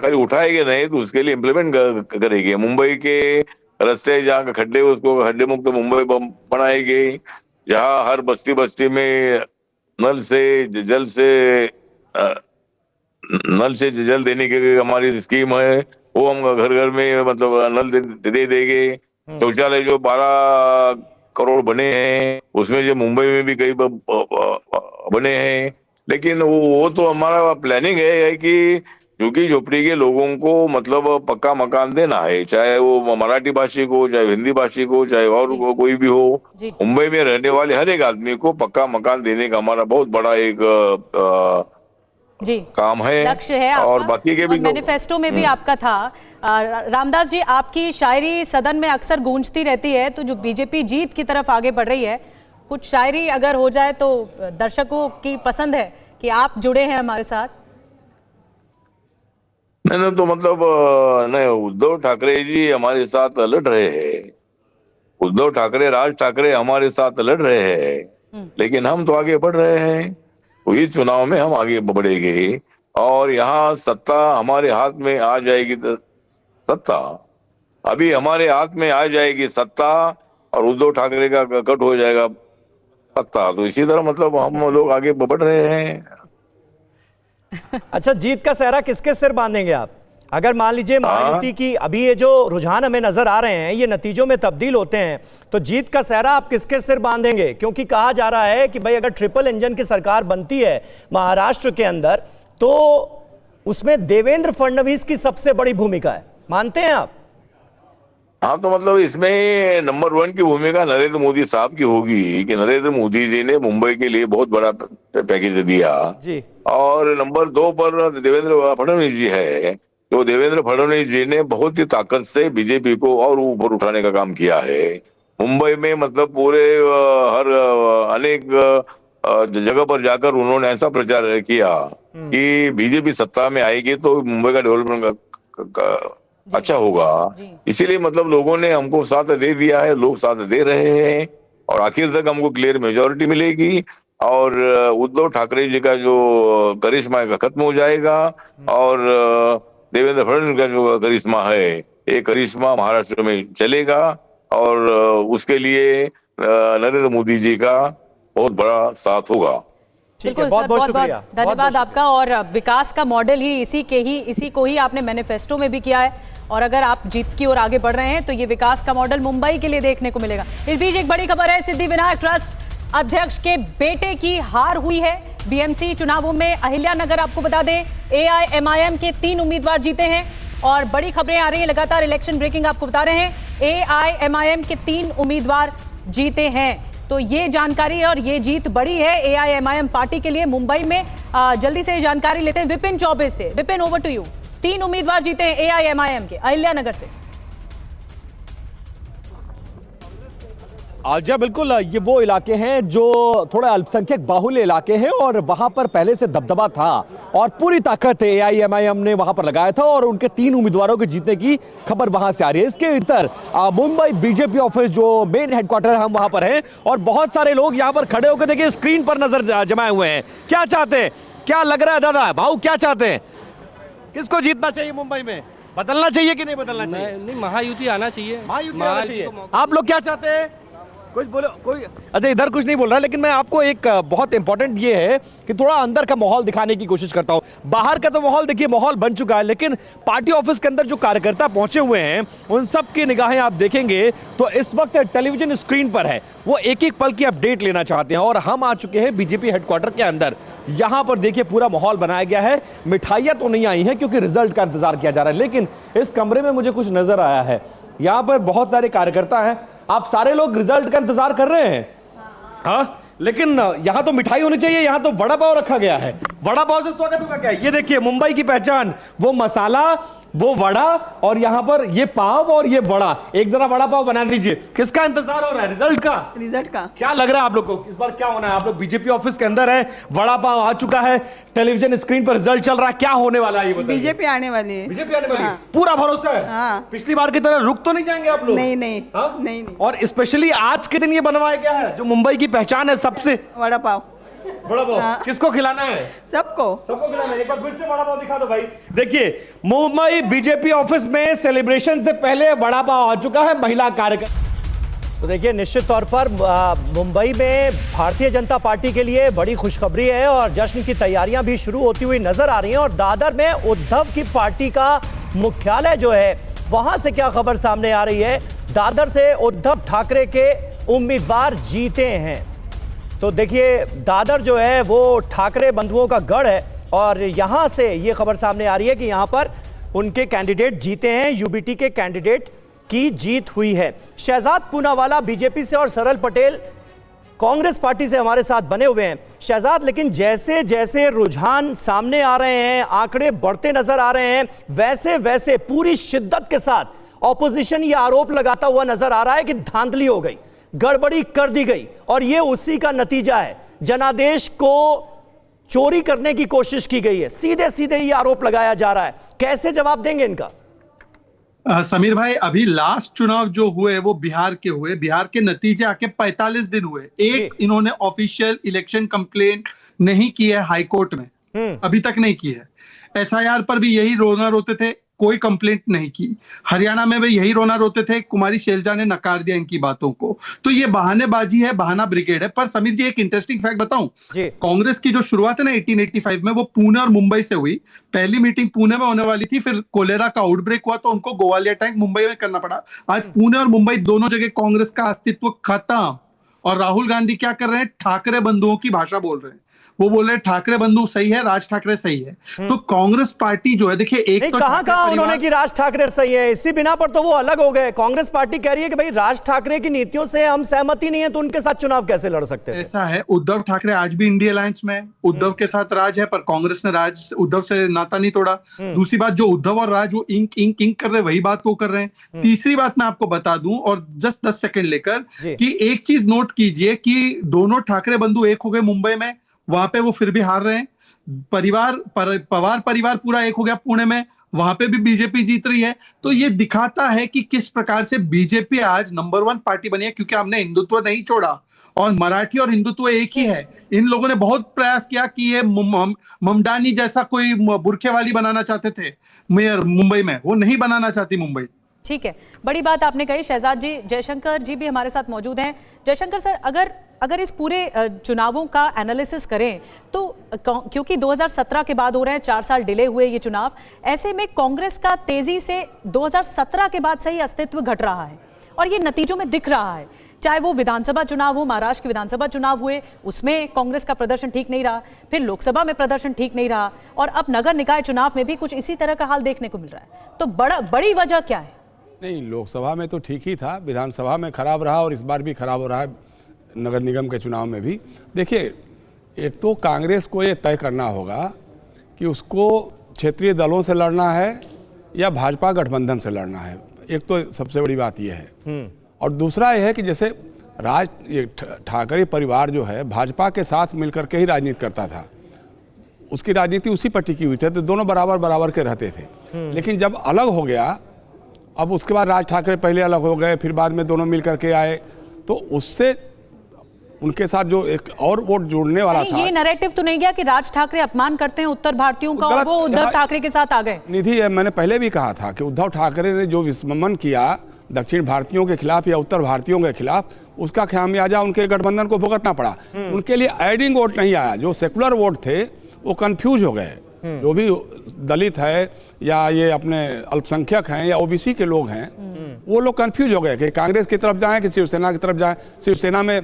खाली उठाएंगे नहीं तो उसके लिए इम्प्लीमेंट करेंगे। मुंबई के रास्ते जहाँ खड्डे, उसको खड्डे मुक्त मुंबई बनाएंगे। जहाँ हर बस्ती बस्ती में नल से जल देने की हमारी स्कीम है, वो हम घर घर में मतलब नल दे देंगे। शौचालय जो 12 करोड़ बने हैं, उसमें जो मुंबई में भी कई बने हैं, लेकिन वो तो हमारा प्लानिंग है कि झुग्गी झोपड़ी के लोगों को मतलब पक्का मकान देना है, चाहे वो मराठी भाषी को, चाहे हिंदी भाषी को, चाहे और कोई भी हो। मुंबई में रहने वाले हर एक आदमी को पक्का मकान देने का हमारा बहुत बड़ा एक काम है, लक्ष्य है। और बाकी के भी मैनिफेस्टो में भी आपका था। रामदास जी, आपकी शायरी सदन में अक्सर गूंजती रहती है, तो जो बीजेपी जीत की तरफ आगे बढ़ रही है, कुछ शायरी अगर हो जाए तो दर्शकों की पसंद है कि आप जुड़े हैं हमारे साथ। नहीं, तो मतलब नहीं, उद्धव ठाकरे जी हमारे साथ लड़ रहे हैं, उद्धव ठाकरे, राज ठाकरे हमारे साथ लड़ रहे हैं, लेकिन हम तो आगे बढ़ रहे हैं। वही चुनाव में हम आगे बढ़ेंगे और यहाँ सत्ता हमारे हाथ में आ जाएगी। सत्ता अभी हमारे हाथ में आ जाएगी सत्ता, और उद्धव ठाकरे का कट हो जाएगा सत्ता। तो इसी तरह मतलब हम लोग आगे बढ़ रहे हैं। अच्छा, जीत का सेहरा किसके सिर बांधेंगे आप? अगर मान लीजिए महायुति की अभी ये जो रुझान हमें नजर आ रहे हैं, ये नतीजों में तब्दील होते हैं, तो जीत का सेहरा आप किसके सिर बांधेंगे? क्योंकि कहा जा रहा है कि भाई अगर ट्रिपल इंजन की सरकार बनती है महाराष्ट्र के अंदर, तो उसमें देवेंद्र फडणवीस की सबसे बड़ी भूमिका है। मानते हैं आप? हाँ, तो मतलब इसमें नंबर 1 की भूमिका नरेंद्र मोदी साहब की होगी कि नरेंद्र मोदी जी ने मुंबई के लिए बहुत बड़ा पैकेज दिया जी। और नंबर 2 पर देवेंद्र फडणवीस जी है। तो देवेंद्र फडणवीस जी ने बहुत ही ताकत से बीजेपी को और ऊपर उठाने का काम किया है। मुंबई में मतलब पूरे हर अनेक जगह पर जाकर उन्होंने ऐसा प्रचार किया कि बीजेपी सत्ता में आएगी तो मुंबई का डेवलपमेंट अच्छा होगा। इसीलिए मतलब लोगों ने हमको साथ दे दिया है, लोग साथ दे रहे हैं और आखिर तक हमको क्लियर मेजॉरिटी मिलेगी। और उद्धव ठाकरे जी का जो करिश्मा का खत्म हो जाएगा और देवेंद्र फडणवीस का जो करिश्मा है, ये करिश्मा महाराष्ट्र में चलेगा और उसके लिए नरेंद्र मोदी जी का बहुत बड़ा साथ होगा। बिल्कुल सर, बहुत शुक्रिया, धन्यवाद आपका। और विकास का मॉडल ही इसी को ही आपने मैनिफेस्टो में भी किया है, और अगर आप जीत की ओर आगे बढ़ रहे हैं तो ये विकास का मॉडल मुंबई के लिए देखने को मिलेगा। इस बीच एक बड़ी खबर है, सिद्धिविनायक ट्रस्ट अध्यक्ष के बेटे की हार हुई है बीएमसी चुनावों में। अहिल्यानगर आपको बता दें AIMIM के 3 उम्मीदवार जीते हैं, और बड़ी खबरें आ रही हैं लगातार, इलेक्शन ब्रेकिंग आपको बता रहे हैं। AIMIM के 3 उम्मीदवार जीते हैं, तो ये जानकारी और ये जीत बड़ी है AIMIM पार्टी के लिए मुंबई में। जल्दी से जानकारी लेते हैं विपिन चौबे से। Vipin, over to you. 3 उम्मीदवार जीते हैं AIMIM के अहिल्यानगर से। जी बिल्कुल, ये वो इलाके हैं जो थोड़ा अल्पसंख्यक बाहुल्य इलाके हैं, और वहां पर पहले से दबदबा था और पूरी ताकत AIMIM ने वहां पर लगाया था, और उनके 3 उम्मीदवारों के जीतने की खबर वहां से आ रही है। इसके इतर मुंबई बीजेपी ऑफिस जो मेन हेडक्वार्टर, हम वहां पर हैं, और बहुत सारे लोग यहां पर खड़े होकर देखिए स्क्रीन पर नजर जमाए हुए हैं। क्या चाहते हैं, क्या लग रहा है दादा भाऊ, क्या चाहते हैं, किसको जीतना चाहिए मुंबई में? बदलना चाहिए कि नहीं बदलना चाहिए? नहीं, महायुति आना चाहिए। महायुति आना चाहिए। आप लोग क्या चाहते हैं? कुछ बोलो, कोई? अच्छा, इधर कुछ नहीं बोल रहा, लेकिन मैं आपको एक बहुत इंपॉर्टेंट ये है कि थोड़ा अंदर का माहौल दिखाने की कोशिश करता हूं। बाहर का तो माहौल देखिए, माहौल बन चुका है, लेकिन पार्टी ऑफिस के अंदर जो कार्यकर्ता पहुंचे हुए हैं उन सब की निगाहें आप देखेंगे तो इस वक्त टेलीविजन स्क्रीन पर है, वो एक एक पल की अपडेट लेना चाहते हैं। और हम आ चुके हैं बीजेपी हेडक्वार्टर के अंदर। यहां पर देखिए पूरा माहौल बनाया गया है। मिठाइयां तो नहीं आई हैं क्योंकि रिजल्ट का इंतजार किया जा रहा है, लेकिन इस कमरे में मुझे कुछ नजर आया है। यहां पर बहुत सारे कार्यकर्ता हैं, आप सारे लोग रिजल्ट का इंतजार कर रहे हैं। हाँ, लेकिन यहां तो मिठाई होनी चाहिए, यहां तो वड़ा पाव रखा गया है। वड़ा पाव से स्वागत होगा क्या? ये देखिए मुंबई की पहचान, वो मसाला, वो वड़ा, और यहां पर ये पाव और ये वड़ा। एक जरा वड़ा पाव बना दीजिए। किसका इंतजार हो रहा है? रिजल्ट का। रिजल्ट का क्या लग रहा है आप लोग को इस बार क्या होना है? आप लोग बीजेपी ऑफिस के अंदर है, वड़ा पाव आ चुका है, टेलीविजन स्क्रीन पर रिजल्ट चल रहा है, क्या होने वाला है ये बताइए? बीजेपी आने वाली है। बीजेपी आने वाली है, पूरा भरोसा है। हाँ। पिछली बार की तरह रुक तो नहीं जाएंगे आप लोग? नहीं नहीं, हाँ? नहीं। और स्पेशली आज के दिन ये बनवाया गया है जो मुंबई की पहचान है सबसे, वड़ा पाव। वड़ा पाव। हाँ। किसको खिलाना है? सबको खिलाना है। एक बार फिर से वड़ा पाव दिखा दो भाई। देखिए मुंबई बीजेपी ऑफिस में सेलिब्रेशन से पहले वड़ा पाव आ चुका है महिला कार्यकर्ता। तो देखिए निश्चित तौर पर मुंबई में भारतीय जनता पार्टी के लिए बड़ी खुशखबरी है, और जश्न की तैयारियां भी शुरू होती हुई नजर आ रही हैं। और दादर में उद्धव की पार्टी का मुख्यालय जो है, वहां से क्या खबर सामने आ रही है? दादर से उद्धव ठाकरे के उम्मीदवार जीते हैं। तो देखिए दादर जो है वो ठाकरे बंधुओं का गढ़ है, और यहां से ये खबर सामने आ रही है कि यहां पर उनके कैंडिडेट जीते हैं, यूबीटी के कैंडिडेट की जीत हुई है। शहजाद पूनावाला बीजेपी से और सरल पटेल कांग्रेस पार्टी से हमारे साथ बने हुए हैं। शहजाद, लेकिन जैसे जैसे रुझान सामने आ रहे हैं, आंकड़े बढ़ते नजर आ रहे हैं, वैसे वैसे पूरी शिद्दत के साथ ऑपोजिशन ये आरोप लगाता हुआ नजर आ रहा है कि धांधली हो गई, गड़बड़ी कर दी गई, और ये उसी का नतीजा है। जनादेश को चोरी करने की कोशिश की गई है, सीधे सीधे ये आरोप लगाया जा रहा है। कैसे जवाब देंगे इनका? समीर भाई, अभी लास्ट चुनाव जो हुए वो बिहार के हुए, बिहार के नतीजे आके 45 दिन हुए, एक इन्होंने ऑफिशियल इलेक्शन कंप्लेंट नहीं की है हाईकोर्ट में, अभी तक नहीं की है। SIR पर भी यही रोना रोते थे, कोई कंप्लेंट नहीं की। हरियाणा में भी यही रोना रोते थे, कुमारी शैलजा ने नकार दिया इनकी बातों को। तो ये बहानेबाजी है, बहाना ब्रिगेड है। पर समीर जी एक इंटरेस्टिंग फैक्ट बताऊं, कांग्रेस की जो शुरुआत है ना 1885 में, वो पुणे और मुंबई से हुई। पहली मीटिंग पुणे में होने वाली थी, फिर कोलेरा का आउटब्रेक हुआ तो उनको ग्वालियर टैंक मुंबई में करना पड़ा। आज पुणे और मुंबई दोनों जगह कांग्रेस का अस्तित्व खत्म। और राहुल गांधी क्या कर रहे हैं? ठाकरे बंधुओं की भाषा बोल रहे हैं। वो बोल रहे ठाकरे बंधु सही है, राज ठाकरे सही है। तो कांग्रेस पार्टी जो है, देखिए एक तो कहां उन्होंने कि राज ठाकरे सही है, इसी बिना पर तो वो अलग हो गए। कांग्रेस पार्टी कह रही है कि भाई राज ठाकरे की नीतियों से हम सहमति नहीं है, तो उनके साथ चुनाव कैसे लड़ सकते हैं? ऐसा है, उद्धव ठाकरे आज भी इंडिया अलायंस में है, उद्धव के साथ राज है, पर कांग्रेस ने राज उद्धव से नाता नहीं तोड़ा। दूसरी बात, जो उद्धव और राज वो इंक इंक इंक कर रहे हैं, वही बात को कर रहे हैं। तीसरी बात मैं आपको बता दूं, और जस्ट 10 सेकंड लेकर, कि एक चीज नोट कीजिए कि दोनों ठाकरे बंधु एक हो गए मुंबई में, वहां पे वो फिर भी हार रहे हैं। पवार परिवार पूरा एक हो गया पुणे में, वहां पे भी बीजेपी जीत रही है। तो ये दिखाता है कि किस प्रकार से बीजेपी आज नंबर 1 पार्टी बनी है, क्योंकि हमने हिंदुत्व नहीं छोड़ा। और मराठी और हिंदुत्व एक ही है। इन लोगों ने बहुत प्रयास किया कि ये ममदानी जैसा कोई बुरखे वाली बनाना चाहते थे मेयर मुंबई में, वो नहीं बनाना चाहती मुंबई। ठीक है, बड़ी बात आपने कही शहजाद जी। जयशंकर जी भी हमारे साथ मौजूद हैं। जयशंकर सर, अगर इस पूरे चुनावों का एनालिसिस करें तो क्योंकि 2017 के बाद हो रहे हैं, 4 साल डिले हुए ये चुनाव, ऐसे में कांग्रेस का तेजी से 2017 के बाद से ही अस्तित्व घट रहा है और ये नतीजों में दिख रहा है। चाहे वो विधानसभा चुनाव हो, महाराष्ट्र के विधानसभा चुनाव हुए, उसमें कांग्रेस का प्रदर्शन ठीक नहीं रहा, फिर लोकसभा में प्रदर्शन ठीक नहीं रहा, और अब नगर निकाय चुनाव में भी कुछ इसी तरह का हाल देखने को मिल रहा है। तो बड़ी वजह क्या है? नहीं, लोकसभा में तो ठीक ही था, विधानसभा में खराब रहा और इस बार भी खराब हो रहा है नगर निगम के चुनाव में भी। देखिए, एक तो कांग्रेस को ये तय करना होगा कि उसको क्षेत्रीय दलों से लड़ना है या भाजपा गठबंधन से लड़ना है। एक तो सबसे बड़ी बात यह है। और दूसरा यह है कि जैसे ठाकरे परिवार जो है भाजपा के साथ मिलकर के ही राजनीति करता था, उसकी राजनीति उसी पर टिकी हुई थी, तो दोनों बराबर बराबर के रहते थे। लेकिन जब अलग हो गया, अब उसके बाद राज ठाकरे पहले अलग हो गए, फिर बाद में दोनों मिलकर के आए, तो उससे उनके साथ जो एक और वोट जोड़ने वाला था। ये नैरेटिव तो नहीं गया कि राज ठाकरे अपमान करते हैं उत्तर भारतीयों का और वो उद्धव ठाकरे के साथ आ गए? निधि, मैंने पहले भी कहा था कि उद्धव ठाकरे ने जो विस्मरण किया दक्षिण भारतीयों के खिलाफ या उत्तर भारतीयों के खिलाफ, उसका खामियाजा उनके गठबंधन को भुगतना पड़ा। उनके लिए एडिंग वोट नहीं आया, जो सेकुलर वोट थे वो कंफ्यूज हो गए। जो भी दलित है या ये अपने अल्पसंख्यक हैं या ओबीसी के लोग हैं, वो लोग कंफ्यूज हो गए कि कांग्रेस की तरफ जाएं कि शिवसेना की तरफ जाएं। शिवसेना में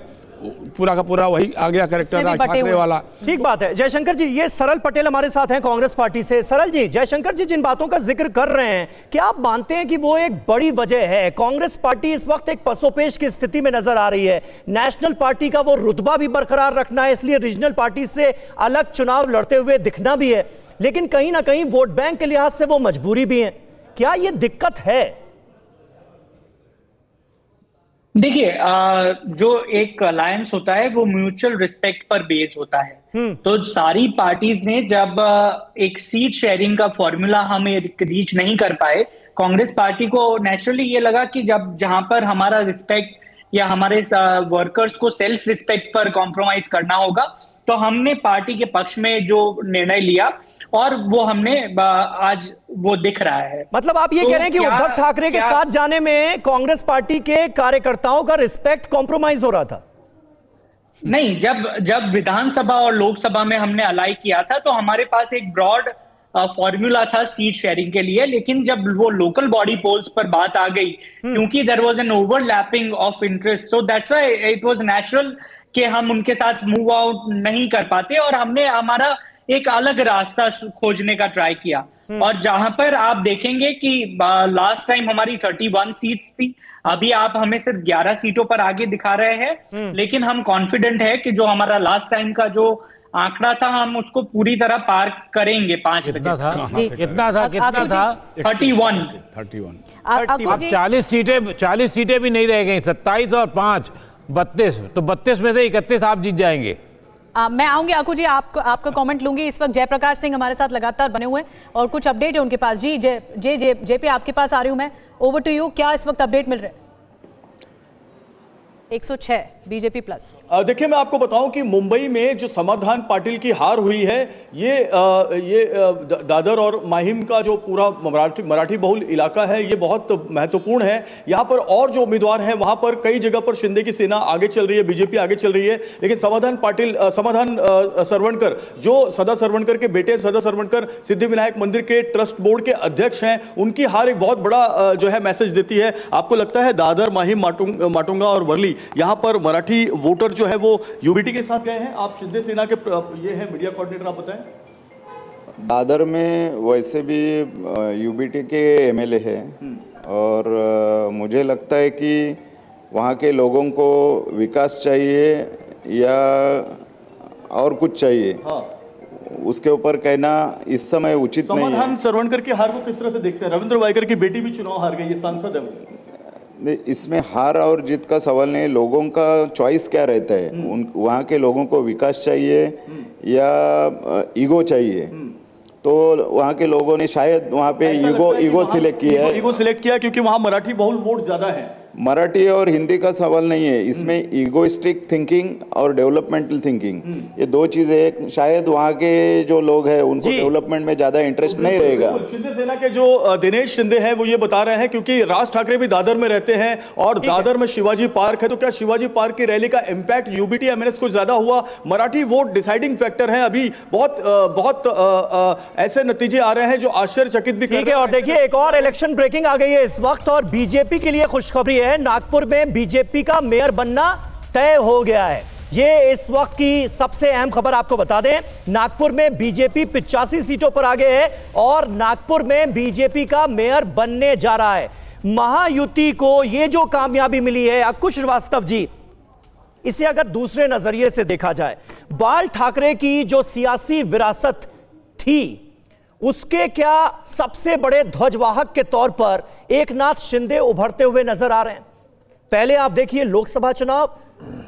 पूरा का पूरा वही आ गया कैरेक्टर राज ठाकरे वाला। ठीक बात है। जयशंकर जी, ये सरल पटेल हमारे साथ हैं कांग्रेस पार्टी से। सरल जी, जयशंकर जी जिन बातों का जिक्र कर रहे हैं, क्या आप मानते हैं कि वो एक बड़ी वजह है? कांग्रेस पार्टी इस वक्त एक पसोपेश की स्थिति में नजर आ रही है। नेशनल पार्टी का वो रुतबा भी बरकरार रखना है, इसलिए रीजनल पार्टी से अलग चुनाव लड़ते हुए दिखना भी है, लेकिन कहीं ना कहीं वोट बैंक के लिहाज से वो मजबूरी भी है। क्या ये दिक्कत है? देखिए, जो एक अलायंस होता है वो म्यूचुअल रिस्पेक्ट पर बेस्ड होता है। तो सारी पार्टीज ने जब एक सीट शेयरिंग का फॉर्मूला हम रीच नहीं कर पाए, कांग्रेस पार्टी को नेचुरली ये लगा कि जब जहां पर हमारा रिस्पेक्ट या हमारे वर्कर्स को सेल्फ रिस्पेक्ट पर कॉम्प्रोमाइज करना होगा, तो हमने पार्टी के पक्ष में जो निर्णय लिया और वो हमने आज वो दिख रहा है। मतलब आप ये कह रहे हैं कि उद्धव ठाकरे के साथ जाने में कांग्रेस पार्टी के कार्यकर्ताओं का रिस्पेक्ट कॉम्प्रोमाइज हो रहा था? नहीं, जब विधानसभा और लोकसभा में हमने अलाई किया था तो हमारे पास एक ब्रॉड फॉर्मूला था सीट शेयरिंग के लिए, लेकिन जब वो लोकल बॉडी पोल्स पर बात आ गई, क्योंकि there was an overlapping of interest, so that's why it was natural कि हम उनके साथ मूव आउट नहीं कर पाते और हमने हमारा एक अलग रास्ता खोजने का ट्राई किया। और जहां पर आप देखेंगे कि लास्ट टाइम हमारी 31 सीट्स थी, अभी आप हमें सिर्फ 11 सीटों पर आगे दिखा रहे हैं, लेकिन हम कॉन्फिडेंट है कि जो हमारा लास्ट टाइम का जो आंकड़ा था हम उसको पूरी तरह पार करेंगे। 5 बजे कितना था? 31। अब 40 सीटें भी नहीं रह गई, 27 और 5 32, तो 32 में से 31 आप जीत जाएंगे। मैं आऊंगी आकू जी, आपका कमेंट लूंगी। इस वक्त जयप्रकाश सिंह हमारे साथ लगातार बने हुए हैं और कुछ अपडेट है उनके पास। जी जेपी, आपके पास आ रही हूं मैं, ओवर टू यू। क्या इस वक्त अपडेट मिल रहे हैं? 106 बीजेपी प्लस। देखिए, मैं आपको बताऊं कि मुंबई में जो समाधान पाटिल की हार हुई है, ये दादर और माहिम का जो पूरा मराठी बहुल इलाका है, ये बहुत महत्वपूर्ण है। यहाँ पर और जो उम्मीदवार हैं वहां पर कई जगह पर शिंदे की सेना आगे चल रही है, बीजेपी आगे चल रही है, लेकिन समाधान सरवणकर, जो सदा सरवणकर के बेटे सदा सरवणकर सिद्धिविनायक मंदिर के ट्रस्ट बोर्ड के अध्यक्ष हैं, उनकी हार एक बहुत बड़ा जो है मैसेज देती है। आपको लगता है दादर, माहिम, माटुंगा और वर्ली, यहाँ पर मराठी वोटर जो है वो यूबीटी के साथ गए हैं? आप शिंदे सेना के ये है मीडिया कोऑर्डिनेटर, आप बताएं। दादर में वैसे भी यूबीटी के एमएलए हैं और मुझे लगता है कि वहाँ के लोगों को विकास चाहिए या और कुछ चाहिए, उसके ऊपर कहना इस समय उचित नहीं है। समाधान सरवणकर की हार को किस तरह से देखते हैं? रविंद्र वायकर की बेटी भी चुनाव हार गई, ये सांसद है। इसमें हार और जीत का सवाल नहीं, लोगों का चॉइस क्या रहता है। वहाँ के लोगों को विकास चाहिए या ईगो चाहिए, तो वहाँ के लोगों ने शायद वहाँ पे ईगो सिलेक्ट किया है। ईगो सिलेक्ट किया क्योंकि वहाँ मराठी बहुल वोट ज्यादा है। मराठी और हिंदी का सवाल नहीं है, इसमें इगोइस्टिक थिंकिंग और डेवलपमेंटल थिंकिंग, ये दो चीजें, शायद वहाँ के जो लोग हैं उनको डेवलपमेंट में ज्यादा इंटरेस्ट नहीं रहेगा। शिंदे सेना के जो दिनेश शिंदे हैं वो ये बता रहे हैं, क्योंकि राज ठाकरे भी दादर में रहते हैं और दादर में शिवाजी पार्क है, तो क्या शिवाजी पार्क की रैली का इंपैक्ट यूबीटी एमएनएस को ज्यादा हुआ? मराठी वोट डिसाइडिंग फैक्टर है, अभी बहुत ऐसे नतीजे आ रहे हैं जो आश्चर्यचकित भी ठीक है। और देखिए एक और इलेक्शन ब्रेकिंग आ गई है इस वक्त, और बीजेपी के लिए खुशखबरी है, नागपुर में बीजेपी का मेयर बनना तय हो गया है। ये इस वक्त की सबसे अहम खबर आपको बता दें, नागपुर में बीजेपी 85 सीटों पर आगे है और नागपुर में बीजेपी का मेयर बनने जा रहा है। महायुति को ये जो कामयाबी मिली है, अंकुश श्रीवास्तव जी, इसे अगर दूसरे नजरिए से देखा जाए, बाल ठाकरे की जो सियासी विरासत थी उसके क्या सबसे बड़े ध्वजवाहक के तौर पर एकनाथ शिंदे उभरते हुए नजर आ रहे हैं? पहले आप देखिए लोकसभा चुनाव,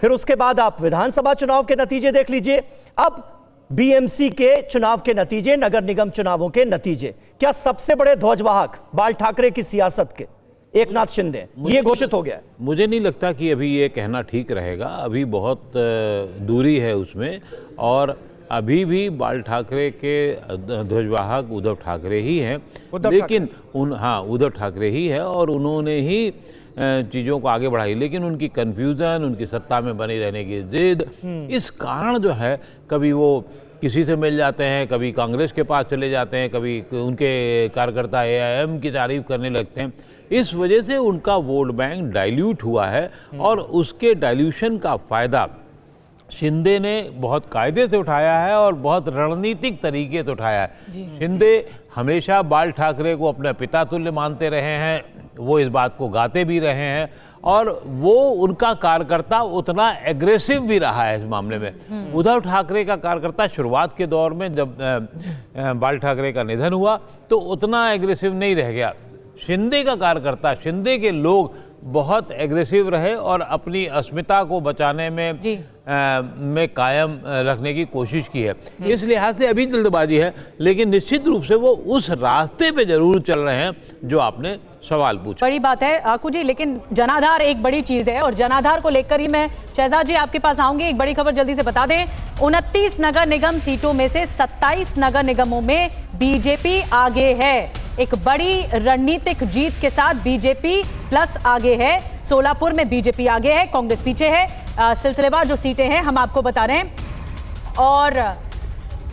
फिर उसके बाद आप विधानसभा चुनाव के नतीजे देख लीजिए, अब बीएमसी के चुनाव के नतीजे, नगर निगम चुनावों के नतीजे, क्या सबसे बड़े ध्वजवाहक बाल ठाकरे की सियासत के एकनाथ शिंदे ये घोषित हो गया है? मुझे नहीं लगता कि अभी ये कहना ठीक रहेगा, अभी बहुत दूरी है उसमें, और अभी भी बाल ठाकरे के ध्वजवाहक उद्धव ठाकरे ही हैं, लेकिन उद्धव ठाकरे ही है और उन्होंने ही चीज़ों को आगे बढ़ाई, लेकिन उनकी कन्फ्यूज़न, उनकी सत्ता में बनी रहने की जिद, इस कारण जो है कभी वो किसी से मिल जाते हैं, कभी कांग्रेस के पास चले जाते हैं, कभी उनके कार्यकर्ता एआईएम की तारीफ करने लगते हैं। इस वजह से उनका वोट बैंक डाइल्यूट हुआ है और उसके डाइल्यूशन का फ़ायदा शिंदे ने बहुत कायदे से उठाया है और बहुत रणनीतिक तरीके से उठाया है। शिंदे हमेशा बाल ठाकरे को अपने पिता तुल्य मानते रहे हैं, वो इस बात को गाते भी रहे हैं और वो उनका कार्यकर्ता उतना एग्रेसिव भी रहा है इस मामले में। उद्धव ठाकरे का कार्यकर्ता शुरुआत के दौर में जब बाल ठाकरे का निधन हुआ तो उतना एग्रेसिव नहीं रह गया। शिंदे का कार्यकर्ता, शिंदे के लोग बहुत एग्रेसिव रहे और अपनी अस्मिता को बचाने में कायम रखने की कोशिश की है। इस लिहाज से अभी जल्दबाजी है, लेकिन निश्चित रूप से वो उस रास्ते पे जरूर चल रहे हैं जो आपने सवाल पूछा। बड़ी बात है आकू जी, लेकिन जनाधार एक बड़ी चीज है और जनाधार को लेकर ही मैं शहजाद जी आपके पास आऊंगी। एक बड़ी खबर जल्दी से बता दें, 29 नगर निगम सीटों में से 27 नगर निगमों में बीजेपी आगे है। एक बड़ी रणनीतिक जीत के साथ बीजेपी प्लस आगे है। सोलापुर में बीजेपी आगे है, कांग्रेस पीछे है। सिलसिलेवार जो सीटें हैं हम आपको बता रहे हैं। और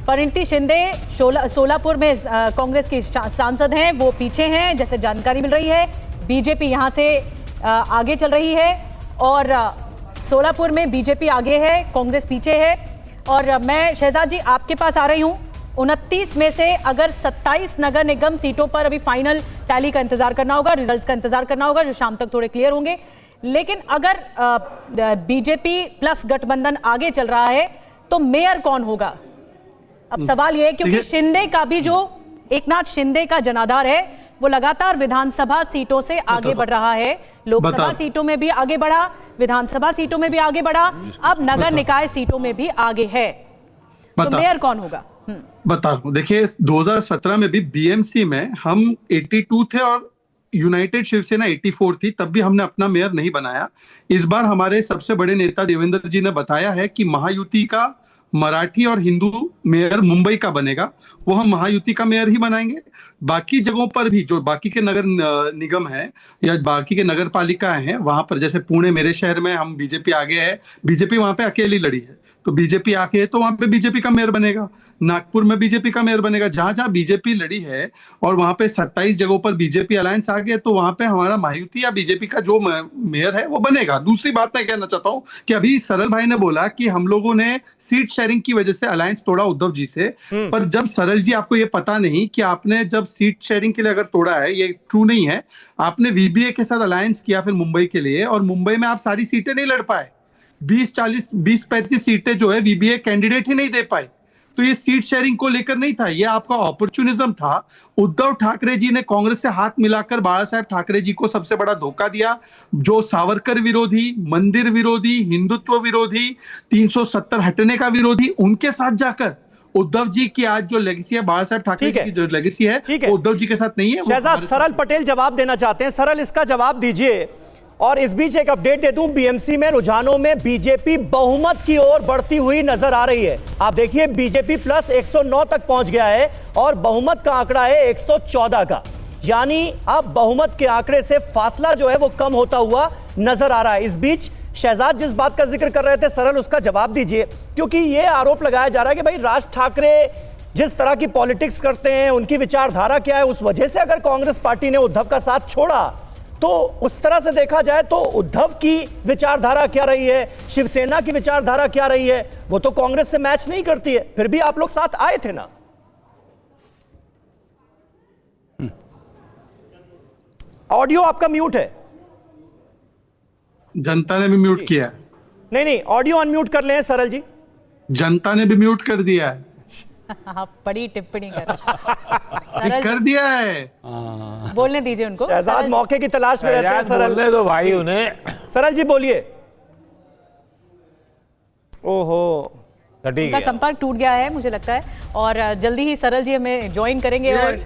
परिणीति शिंदे सोलापुर में कांग्रेस की सांसद हैं, वो पीछे हैं जैसे जानकारी मिल रही है। बीजेपी यहां से आगे चल रही है और सोलापुर में बीजेपी आगे है, कांग्रेस पीछे है। और मैं शहजाद जी आपके पास आ रही हूं। 29 में से अगर 27 नगर निगम सीटों पर अभी फाइनल टैली का इंतजार करना होगा, रिजल्ट्स का इंतजार करना होगा जो शाम तक थोड़े क्लियर होंगे। लेकिन अगर बीजेपी प्लस गठबंधन आगे चल रहा है तो मेयर कौन होगा? अब सवाल यह है क्योंकि शिंदे का भी जो एकनाथ शिंदे का जनाधार है वो लगातार विधानसभा सीटों से आगे बढ़ रहा है। लोकसभा सीटों में भी आगे बढ़ा, विधानसभा सीटों में भी आगे बढ़ा, अब नगर निकाय सीटों में भी आगे है। तो मेयर कौन होगा? बता दूं, देखिए 2017 में भी बीएमसी में हम 82 थे और यूनाइटेड शिवसेना 84 थी, तब भी हमने अपना मेयर नहीं बनाया। इस बार हमारे सबसे बड़े नेता देवेंद्र जी ने बताया है कि महायुति का मराठी और हिंदू मेयर मुंबई का बनेगा, वो हम महायुति का मेयर ही बनाएंगे। बाकी जगहों पर भी जो बाकी के नगर निगम है या बाकी के नगर पालिकाएं हैं वहां पर, जैसे पुणे मेरे शहर में हम बीजेपी आगे है, बीजेपी वहां पे अकेली लड़ी है तो बीजेपी आगे है तो वहां पे बीजेपी का मेयर बनेगा। नागपुर में बीजेपी का मेयर बनेगा, जहां जहां बीजेपी लड़ी है और वहां पे 27 जगहों पर बीजेपी अलायंस आ गया तो वहां पे हमारा महायुति या बीजेपी का जो मेयर है वो बनेगा। दूसरी बात मैं कहना चाहता हूं कि अभी सरल भाई ने बोला कि हम लोगों ने सीट शेयरिंग की वजह से अलायंस तोड़ा उद्धव जी से, पर जब सरल जी आपको ये पता नहीं कि आपने जब सीट शेयरिंग के लिए अगर तोड़ा है, ये ट्रू नहीं है, आपने वीबीए के साथ अलायंस किया फिर मुंबई के लिए और मुंबई में आप सारी सीटें नहीं लड़ पाए, 20-35 सीटें जो है वीबीए कैंडिडेट ही नहीं दे पाए। तो ये सीट शेयरिंग को लेकर नहीं था, ये आपका अपॉर्चुनिज्म था। उद्धव ठाकरे जी ने कांग्रेस से हाथ मिलाकर बाला साहेब ठाकरे जी को सबसे बड़ा धोखा दिया, जो सावरकर विरोधी, मंदिर विरोधी, हिंदुत्व विरोधी, 370 हटने का विरोधी, उनके साथ जाकर उद्धव जी की आज जो लेगेसी है, बाला साहेब ठाकरे जी की जो लेगेसी है वो उद्धव जी के साथ नहीं है। शहजाद सरल पटेल जवाब देना चाहते हैं। सरल, इसका जवाब दीजिए और इस बीच एक अपडेट दे दूं, बीएमसी में रुझानों में बीजेपी बहुमत की ओर बढ़ती हुई नजर आ रही है। आप देखिए बीजेपी प्लस 109 तक पहुंच गया है और बहुमत का आंकड़ा है 114 का, यानी अब बहुमत के आंकड़े से फासला जो है वो कम होता हुआ नजर आ रहा है। इस बीच शहजाद जिस बात का जिक्र कर रहे थे, सरल उसका जवाब दीजिए, क्योंकि ये आरोप लगाया जा रहा है कि भाई राज ठाकरे जिस तरह की पॉलिटिक्स करते हैं, उनकी विचारधारा क्या है, उस वजह से अगर कांग्रेस पार्टी ने उद्धव का साथ छोड़ा तो उस तरह से देखा जाए तो उद्धव की विचारधारा क्या रही है, शिवसेना की विचारधारा क्या रही है, वो तो कांग्रेस से मैच नहीं करती है। फिर भी आप लोग साथ आए थे ना। ऑडियो आपका म्यूट है। जनता ने भी म्यूट किया है। नहीं, ऑडियो अनम्यूट कर लें सरल जी। जनता ने भी म्यूट कर दिया है। आप बड़ी टिप्पणी कर दिया है। बोलने दीजिए उनको। शहजाद मौके की तलाश में रहते हैं। सरल बोलने दो भाई उन्हें। सरल जी बोलिए। ओहो, उनका संपर्क टूट गया है मुझे लगता है, और जल्दी ही सरल जी हमें ज्वाइन करेंगे और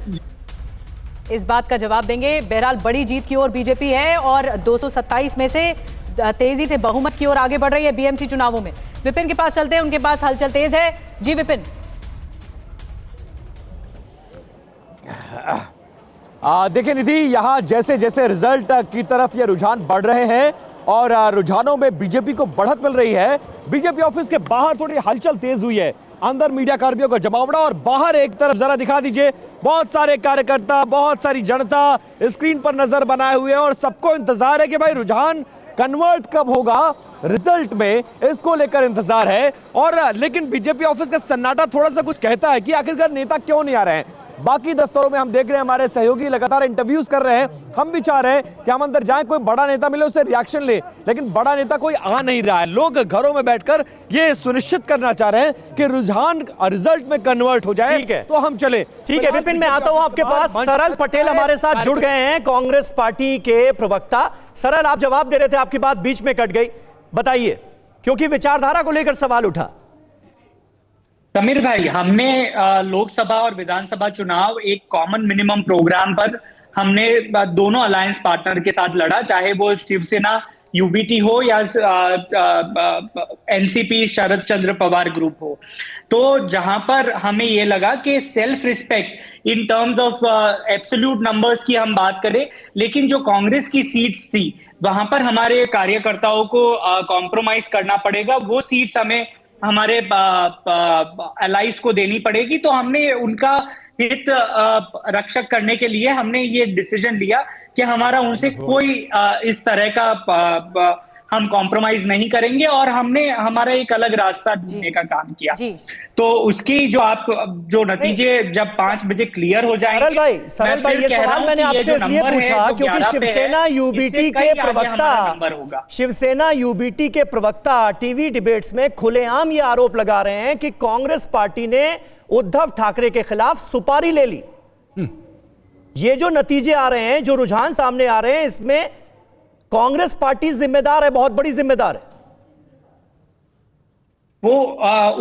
इस बात का जवाब देंगे। बहरहाल बड़ी जीत की ओर बीजेपी है और 227 में से तेजी से बहुमत की ओर आगे बढ़ रही है बीएमसी चुनावों में। विपिन के पास चलते हैं, उनके पास हलचल तेज है। जी विपिन। देखिए निधि, यहां जैसे जैसे रिजल्ट की तरफ ये रुझान बढ़ रहे हैं और रुझानों में बीजेपी को बढ़त मिल रही है। बीजेपी ऑफिस के बाहर थोड़ी हलचल तेज हुई है, अंदर मीडिया कर्मियों का जमावड़ा और बाहर एक तरफ जरा दिखा दीजिए, बहुत सारे कार्यकर्ता, बहुत सारी जनता स्क्रीन पर नजर बनाए हुए हैं और सबको इंतजार है कि भाई रुझान कन्वर्ट कब होगा रिजल्ट में, इसको लेकर इंतजार है। और लेकिन बीजेपी ऑफिस का सन्नाटा थोड़ा सा कुछ कहता है कि आखिरकार नेता क्यों नहीं आ रहे हैं। बाकी दफ्तरों में हम देख रहे हैं हमारे सहयोगी लगातार इंटरव्यूज कर रहे हैं, हम भी चाह रहे हैं कि हम अंदर जाएं, कोई बड़ा नेता मिले उससे रिएक्शन ले, लेकिन बड़ा नेता कोई आ नहीं रहा है। लोग घरों में बैठकर ये सुनिश्चित करना चाह रहे हैं कि रुझान रिजल्ट में कन्वर्ट हो जाए। ठीक है, तो हम चले। ठीक है विपिन, मैं आता हूं आपके पास। सरल पटेल हमारे साथ जुड़ गए हैं, कांग्रेस पार्टी के प्रवक्ता। सरल, आप जवाब दे रहे थे, आपकी बात बीच में कट गई, बताइए, क्योंकि विचारधारा को लेकर सवाल उठा। समीर भाई, हमने लोकसभा और विधानसभा चुनाव एक कॉमन मिनिमम प्रोग्राम पर हमने दोनों अलायंस पार्टनर के साथ लड़ा, चाहे वो शिवसेना यूबीटी हो या एनसीपी शरद चंद्र पवार ग्रुप हो। तो जहां पर हमें ये लगा कि self respect in terms of absolute numbers की हम बात करें, लेकिन जो कांग्रेस की सीट्स थी वहां पर हमारे कार्यकर्ताओं को कॉम्प्रोमाइज करना पड़ेगा, वो सीट्स हमें हमारे एलाइज को देनी पड़ेगी। तो हमने उनका हित रक्षक करने के लिए हमने ये डिसीजन लिया कि हमारा उनसे कोई इस तरह का हम कॉम्प्रोमाइज नहीं करेंगे और हमने हमारा एक अलग रास्ता ढूंढने का काम किया। तो उसकी जो नतीजे जब 5 बजे क्लियर हो जाएंगे। सरल भाई ये सवाल मैंने आपसे इसलिए पूछा क्योंकि शिवसेना यूबीटी के प्रवक्ता टीवी डिबेट्स में खुलेआम ये आरोप लगा रहे हैं कि कांग्रेस पार्टी ने उद्धव ठाकरे के खिलाफ सुपारी ले ली। ये जो नतीजे आ रहे हैं, जो रुझान सामने आ रहे हैं, इसमें कांग्रेस पार्टी जिम्मेदार है, बहुत बड़ी जिम्मेदार है। वो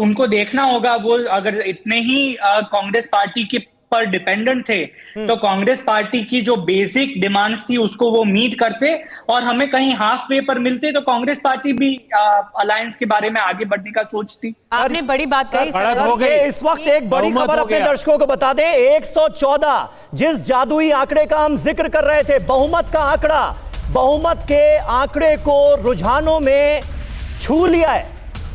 उनको देखना होगा, वो अगर इतने ही कांग्रेस पार्टी के पर डिपेंडेंट थे तो कांग्रेस पार्टी की जो बेसिक डिमांड्स थी उसको वो मीट करते और हमें कहीं हाफ वे पर मिलते तो कांग्रेस पार्टी भी अलायंस के बारे में आगे बढ़ने का सोचती। आपने बड़ी बात कही। इस वक्त एक बड़ी खबर अपने दर्शकों को बता दें, 114 जिस जादुई आंकड़े का हम जिक्र कर रहे थे, बहुमत का आंकड़ा, बहुमत के आंकड़े को रुझानों में छू लिया है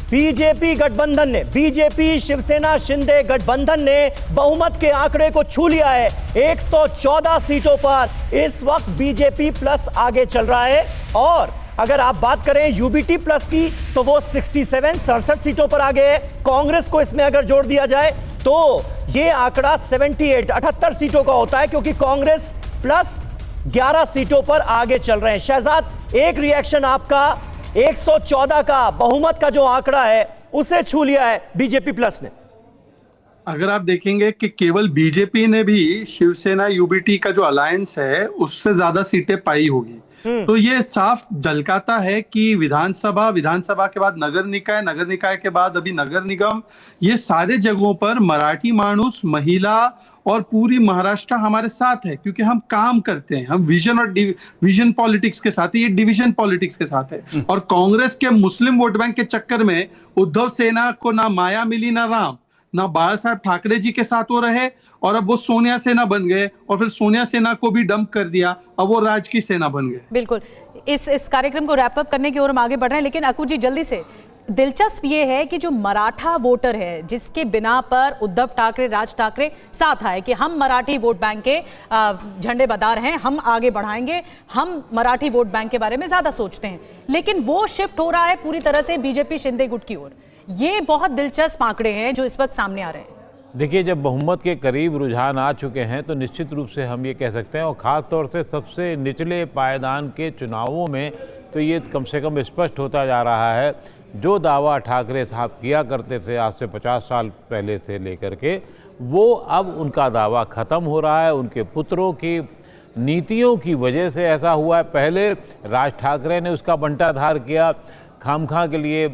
बीजेपी गठबंधन ने। बीजेपी शिवसेना शिंदे गठबंधन ने बहुमत के आंकड़े को छू लिया है। 114 सीटों पर इस वक्त बीजेपी प्लस आगे चल रहा है और अगर आप बात करें यूबीटी प्लस की तो वो 67 सीटों पर आगे है। कांग्रेस को इसमें अगर जोड़ दिया जाए तो ये आंकड़ा 78 सीटों का होता है, क्योंकि कांग्रेस प्लस 11 सीटों पर आगे चल रहे हैं। शहजाद, एक रिएक्शन आपका, 114 का बहुमत का जो आंकड़ा है उसे छू लिया है बीजेपी प्लस ने। अगर आप देखेंगे कि केवल बीजेपी ने भी शिवसेना यूबीटी का जो अलायंस है उससे ज्यादा सीटें पाई होगी, तो ये साफ झलकाता है कि विधानसभा के बाद नगर निकाय के बाद अभी नगर निगम, ये सारे जगहों पर मराठी मानुस, महिला और पूरी महाराष्ट्र हमारे साथ है, क्योंकि हम काम करते हैं। हम विजन पॉलिटिक्स के साथ है, ये डिवीजन पॉलिटिक्स के साथ है। और कांग्रेस के मुस्लिम वोट बैंक के चक्कर में उद्धव सेना को ना माया मिली ना राम, ना बाला साहब ठाकरे जी के साथ वो रहे, और अब वो सोनिया सेना बन गए, और फिर सोनिया सेना को भी डंप कर दिया, अब वो राज की सेना बन गए। बिल्कुल, इस कार्यक्रम को रैप अप करने की ओर हम आगे बढ़ रहे हैं, लेकिन अकू जी जल्दी से, दिलचस्प ये है कि जो मराठा वोटर है, जिसके बिना पर उद्धव ठाकरे, राज ठाकरे साथ आए कि हम मराठी वोट बैंक के झंडे बदार हैं, हम आगे बढ़ाएंगे, हम मराठी वोट बैंक के बारे में ज्यादा सोचते हैं, लेकिन वो शिफ्ट हो रहा है पूरी तरह से बीजेपी शिंदे गुट की ओर। ये बहुत दिलचस्प आंकड़े हैं जो इस वक्त सामने आ रहे हैं। देखिए, जब बहुमत के करीब रुझान आ चुके हैं तो निश्चित रूप से हम ये कह सकते हैं, और ख़ास तौर से सबसे निचले पायदान के चुनावों में तो ये कम से कम स्पष्ट होता जा रहा है, जो दावा ठाकरे साहब किया करते थे आज से 50 साल पहले से लेकर के, वो अब उनका दावा ख़त्म हो रहा है। उनके पुत्रों की नीतियों की वजह से ऐसा हुआ है। पहले राज ठाकरे ने उसका बंटाधार किया, खामखा के लिए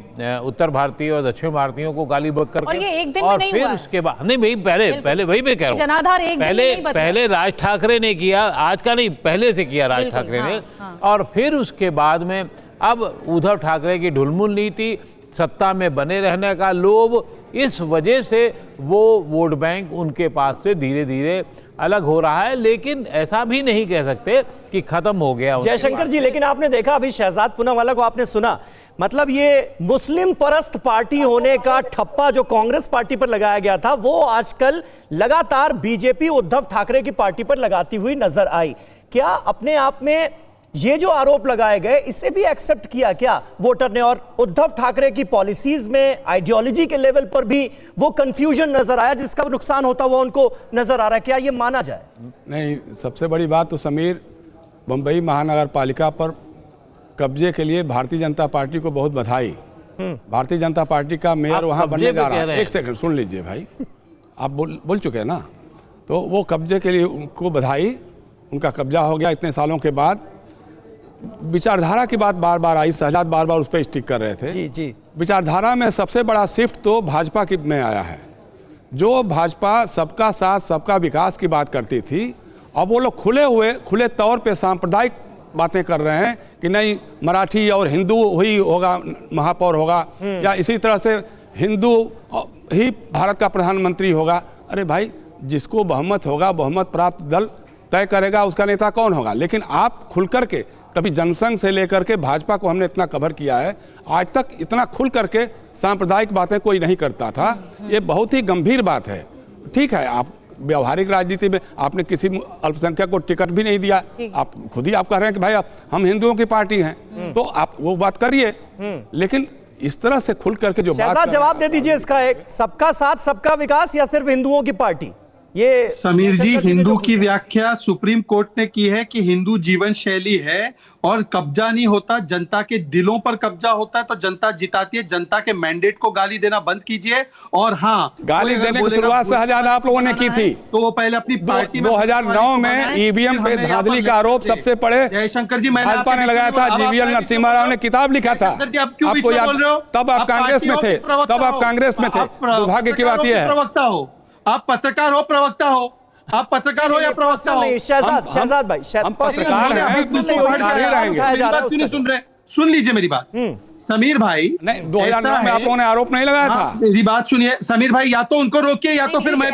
उत्तर भारतीय और दक्षिण भारतीयों को गाली बक करके, और ये एक दिन और में नहीं फिर हुआ। उसके बाद नहीं भाई, पहले वही मैं कह रहा हूँ, पहले राज ठाकरे ने किया, आज का नहीं, पहले से किया राज ठाकरे ने, और फिर उसके बाद में अब उद्धव ठाकरे की ढुलमुल नीति, सत्ता में बने रहने का लोभ, इस वजह से वो वोट बैंक उनके पास से धीरे धीरे अलग हो रहा है। लेकिन ऐसा भी नहीं कह सकते कि खत्म हो गया। जयशंकर जी, लेकिन आपने देखा अभी शहजाद पूनावाला को आपने सुना, मतलब ये मुस्लिम परस्त पार्टी होने का ठप्पा जो कांग्रेस पार्टी पर लगाया गया था, वो आजकल लगातार बीजेपी उद्धव ठाकरे की पार्टी पर लगाती हुई नजर आई। क्या अपने आप में ये जो आरोप लगाए गए, इसे भी एक्सेप्ट किया क्या वोटर ने? और उद्धव ठाकरे की पॉलिसीज में, आइडियोलॉजी के लेवल पर भी वो कंफ्यूजन नजर आया, जिसका नुकसान होता हुआ उनको नजर आ रहा है, क्या ये माना जाए? नहीं, सबसे बड़ी बात तो समीर, बंबई महानगर पालिका पर कब्जे के लिए भारतीय जनता पार्टी को बहुत बधाई। भारतीय जनता पार्टी का मेयर वहां बनने जा रहा है। एक सेकंड सुन लीजिए भाई, आप बोल चुके हैं ना, तो वो कब्जे के लिए उनको बधाई, उनका कब्जा हो गया इतने सालों के बाद। विचारधारा की बात बार बार आई, शहजाद बार बार उस पर स्टिक कर रहे थे। जी। विचारधारा में सबसे बड़ा शिफ्ट तो भाजपा की में आया है। जो भाजपा सबका साथ सबका विकास की बात करती थी, अब वो लोग खुले तौर पे सांप्रदायिक बातें कर रहे हैं कि नहीं, मराठी और हिंदू ही होगा, महापौर होगा, या इसी तरह से हिंदू ही भारत का प्रधानमंत्री होगा। अरे भाई, जिसको बहुमत होगा, बहुमत प्राप्त दल तय करेगा उसका नेता कौन होगा। लेकिन आप खुल करके, तभी जनसंघ से लेकर के भाजपा को हमने इतना कवर किया है, आज तक इतना खुल करके सांप्रदायिक बातें कोई नहीं करता था। ये बहुत ही गंभीर बात है। ठीक है, आप व्यवहारिक राजनीति में आपने किसी अल्पसंख्यक को टिकट भी नहीं दिया, आप खुद ही आप कह रहे हैं कि भाई हम हिंदुओं की पार्टी हैं, तो आप वो बात करिए। लेकिन इस तरह से खुल करके जो बात, जवाब दे दीजिए इसका, एक सबका साथ सबका विकास या सिर्फ हिंदुओं की पार्टी? ये समीर जी, हिंदू की व्याख्या सुप्रीम कोर्ट ने की है कि हिंदू जीवन शैली है, और कब्जा नहीं होता, जनता के दिलों पर कब्जा होता है, तो जनता जिताती है। जनता के मैंडेट को गाली देना बंद कीजिए। और हाँ, गाली देने की शुरुआत शहजाद आप लोगों ने की थी, तो वो पहले अपनी पार्टी में 2009 में ईवीएम पे धांधली का आरोप सबसे बड़े जयशंकर जी भाजपा ने लगाया था। जीवीएल नरसिम्हा राव ने किताब लिखा था, आपको याद? तब आप कांग्रेस में थे, दुर्भाग्य की बात यह है। प्रवक्ता हो आप, पत्रकार हो, प्रवक्ता हो आप, पत्रकार हो या प्रवक्ता हो? शहजाद भाई, हम पत्रकार हैं, सुन रहे, सुन लीजिए मेरी बात। समीर भाई, नहीं, 2009 में आप लोगों ने आरोप नहीं लगाया था। मेरी बात सुनिए समीर भाई, या तो उनको रोकिए या तो फिर मैं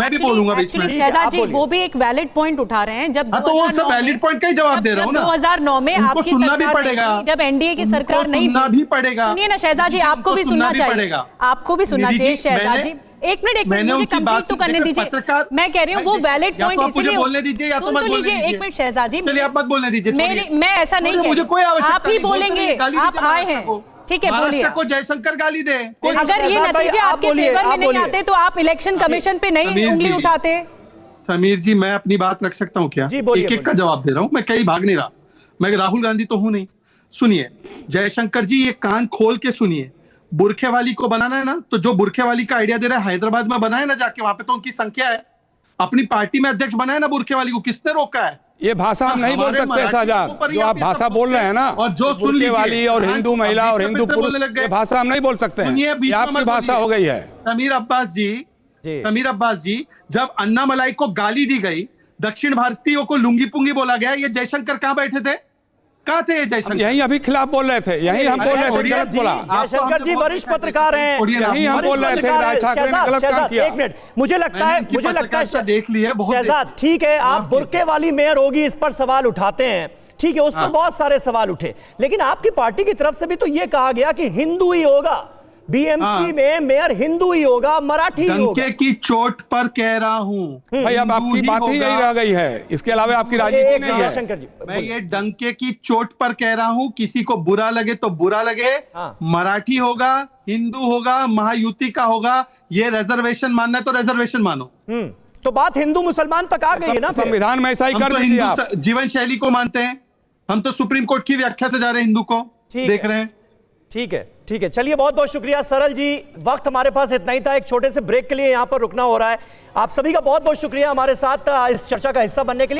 भी बोलूंगा बीच में। शहजाद जी वो भी एक वैलिड पॉइंट उठा रहे हैं। जब तो वो सब वैलिड पॉइंट का ही जवाब दे रहा हूँ ना। 2009 में आपकी सुनना भी पड़ेगा, जब एनडीए की सरकार नहीं सुनना भी पड़ेगा। सुनिए ना शहजाद जी, आपको भी सुनना चाहिए, आपको भी सुनना चाहिए शहजाद जी। एक मिनट मुझे कंप्लीट तो करने दीजिए। मैं कह रही हूँ वो वैलिड पॉइंट इसलिए बोलने दीजिए या तो मत बोलने दीजिए। एक मिनट शहजाद जी, चलिए आप मत बोलने दीजिए। मैं ऐसा नहीं कह रही, आप ही बोलेंगे, आप आए हैं, ठीक है बोलिए। को जयशंकर गाली दे, अगर ये नतीजे आपके फेवर में नहीं आते तो आप इलेक्शन कमीशन पे नहीं उंगली उठाते। समीर जी, मैं अपनी बात रख सकता हूँ क्या? एक एक का जवाब दे रहा हूँ, मैं कहीं भाग नहीं रहा, मैं राहुल गांधी तो हूं नहीं। सुनिए जयशंकर जी, ये कान खोल के सुनिए। बुरखे वाली को बनाना है ना, तो जो बुरखे वाली का आइडिया दे रहा है, हैदराबाद में बनाए ना जाके, वहां पे तो उनकी संख्या है। अपनी पार्टी में अध्यक्ष बनाए ना बुरखे वाली को, किसने रोका है? ये भाषा हम नहीं बोल हमारे सकते मराठी शाहजहां, के ऊपर ही जो आप ये सब भाषा बोल बोलते रहे हैं ना, और जो सुन बुर्के लीजिए वाली और हिंदू महिला और हिंदू पुरुष, ये भाषा हम नहीं बोल सकते हैं, सुनिए, ये बीच में आपकी मत भाषा हो गई है। समीर अब्बास जी, जब अन्ना मलाई को गाली दी गई, दक्षिण भारतीयों को लुंगी पुंगी बोला गया, ये जयशंकर कहाँ बैठे थे? कहाँ थे ये जयशंकर? यही अभी खिलाफ बोल रहे थे, यही हम बोल रहे थे, गलत बोला। जयशंकर जी वरिष्ठ पत्रकार हैं, यही हम बोल रहे थे, राज ठाकरे ने गलत काम किया। एक मिनट, मुझे लगता है देख लिए शहजाद, ठीक है, आप बुर्के वाली मेयर होगी इस पर सवाल उठाते हैं, ठीक है, उस पर बहुत सारे सवाल उठे, लेकिन आपकी पार्टी की तरफ से भी तो ये कहा गया कि हिंदू ही होगा, बीएमसी में मेयर हिंदू ही होगा, मराठी ही होगा। डंके की चोट पर कह रहा हूं भाई, अब आपकी बात ही यही रह गई है, इसके अलावा आपकी राजनीति नहीं है। शंकर जी, मैं ये डंके की चोट पर कह रहा हूं, किसी को बुरा लगे तो बुरा लगे, मराठी होगा, हिंदू होगा, महायुति का होगा, ये रिजर्वेशन मानना है तो रिजर्वेशन मानो। तो बात हिंदू मुसलमान तक आ गई है ना, संविधान में ऐसा ही कर दीजिए आप। जीवन शैली को मानते हैं हम, तो सुप्रीम कोर्ट की व्याख्या से जा रहे हैं, हिंदू को देख रहे हैं। ठीक है, ठीक है, चलिए, बहुत बहुत शुक्रिया सरल जी, वक्त हमारे पास इतना ही था, एक छोटे से ब्रेक के लिए यहां पर रुकना हो रहा है। आप सभी का बहुत बहुत शुक्रिया हमारे साथ इस चर्चा का हिस्सा बनने के लिए।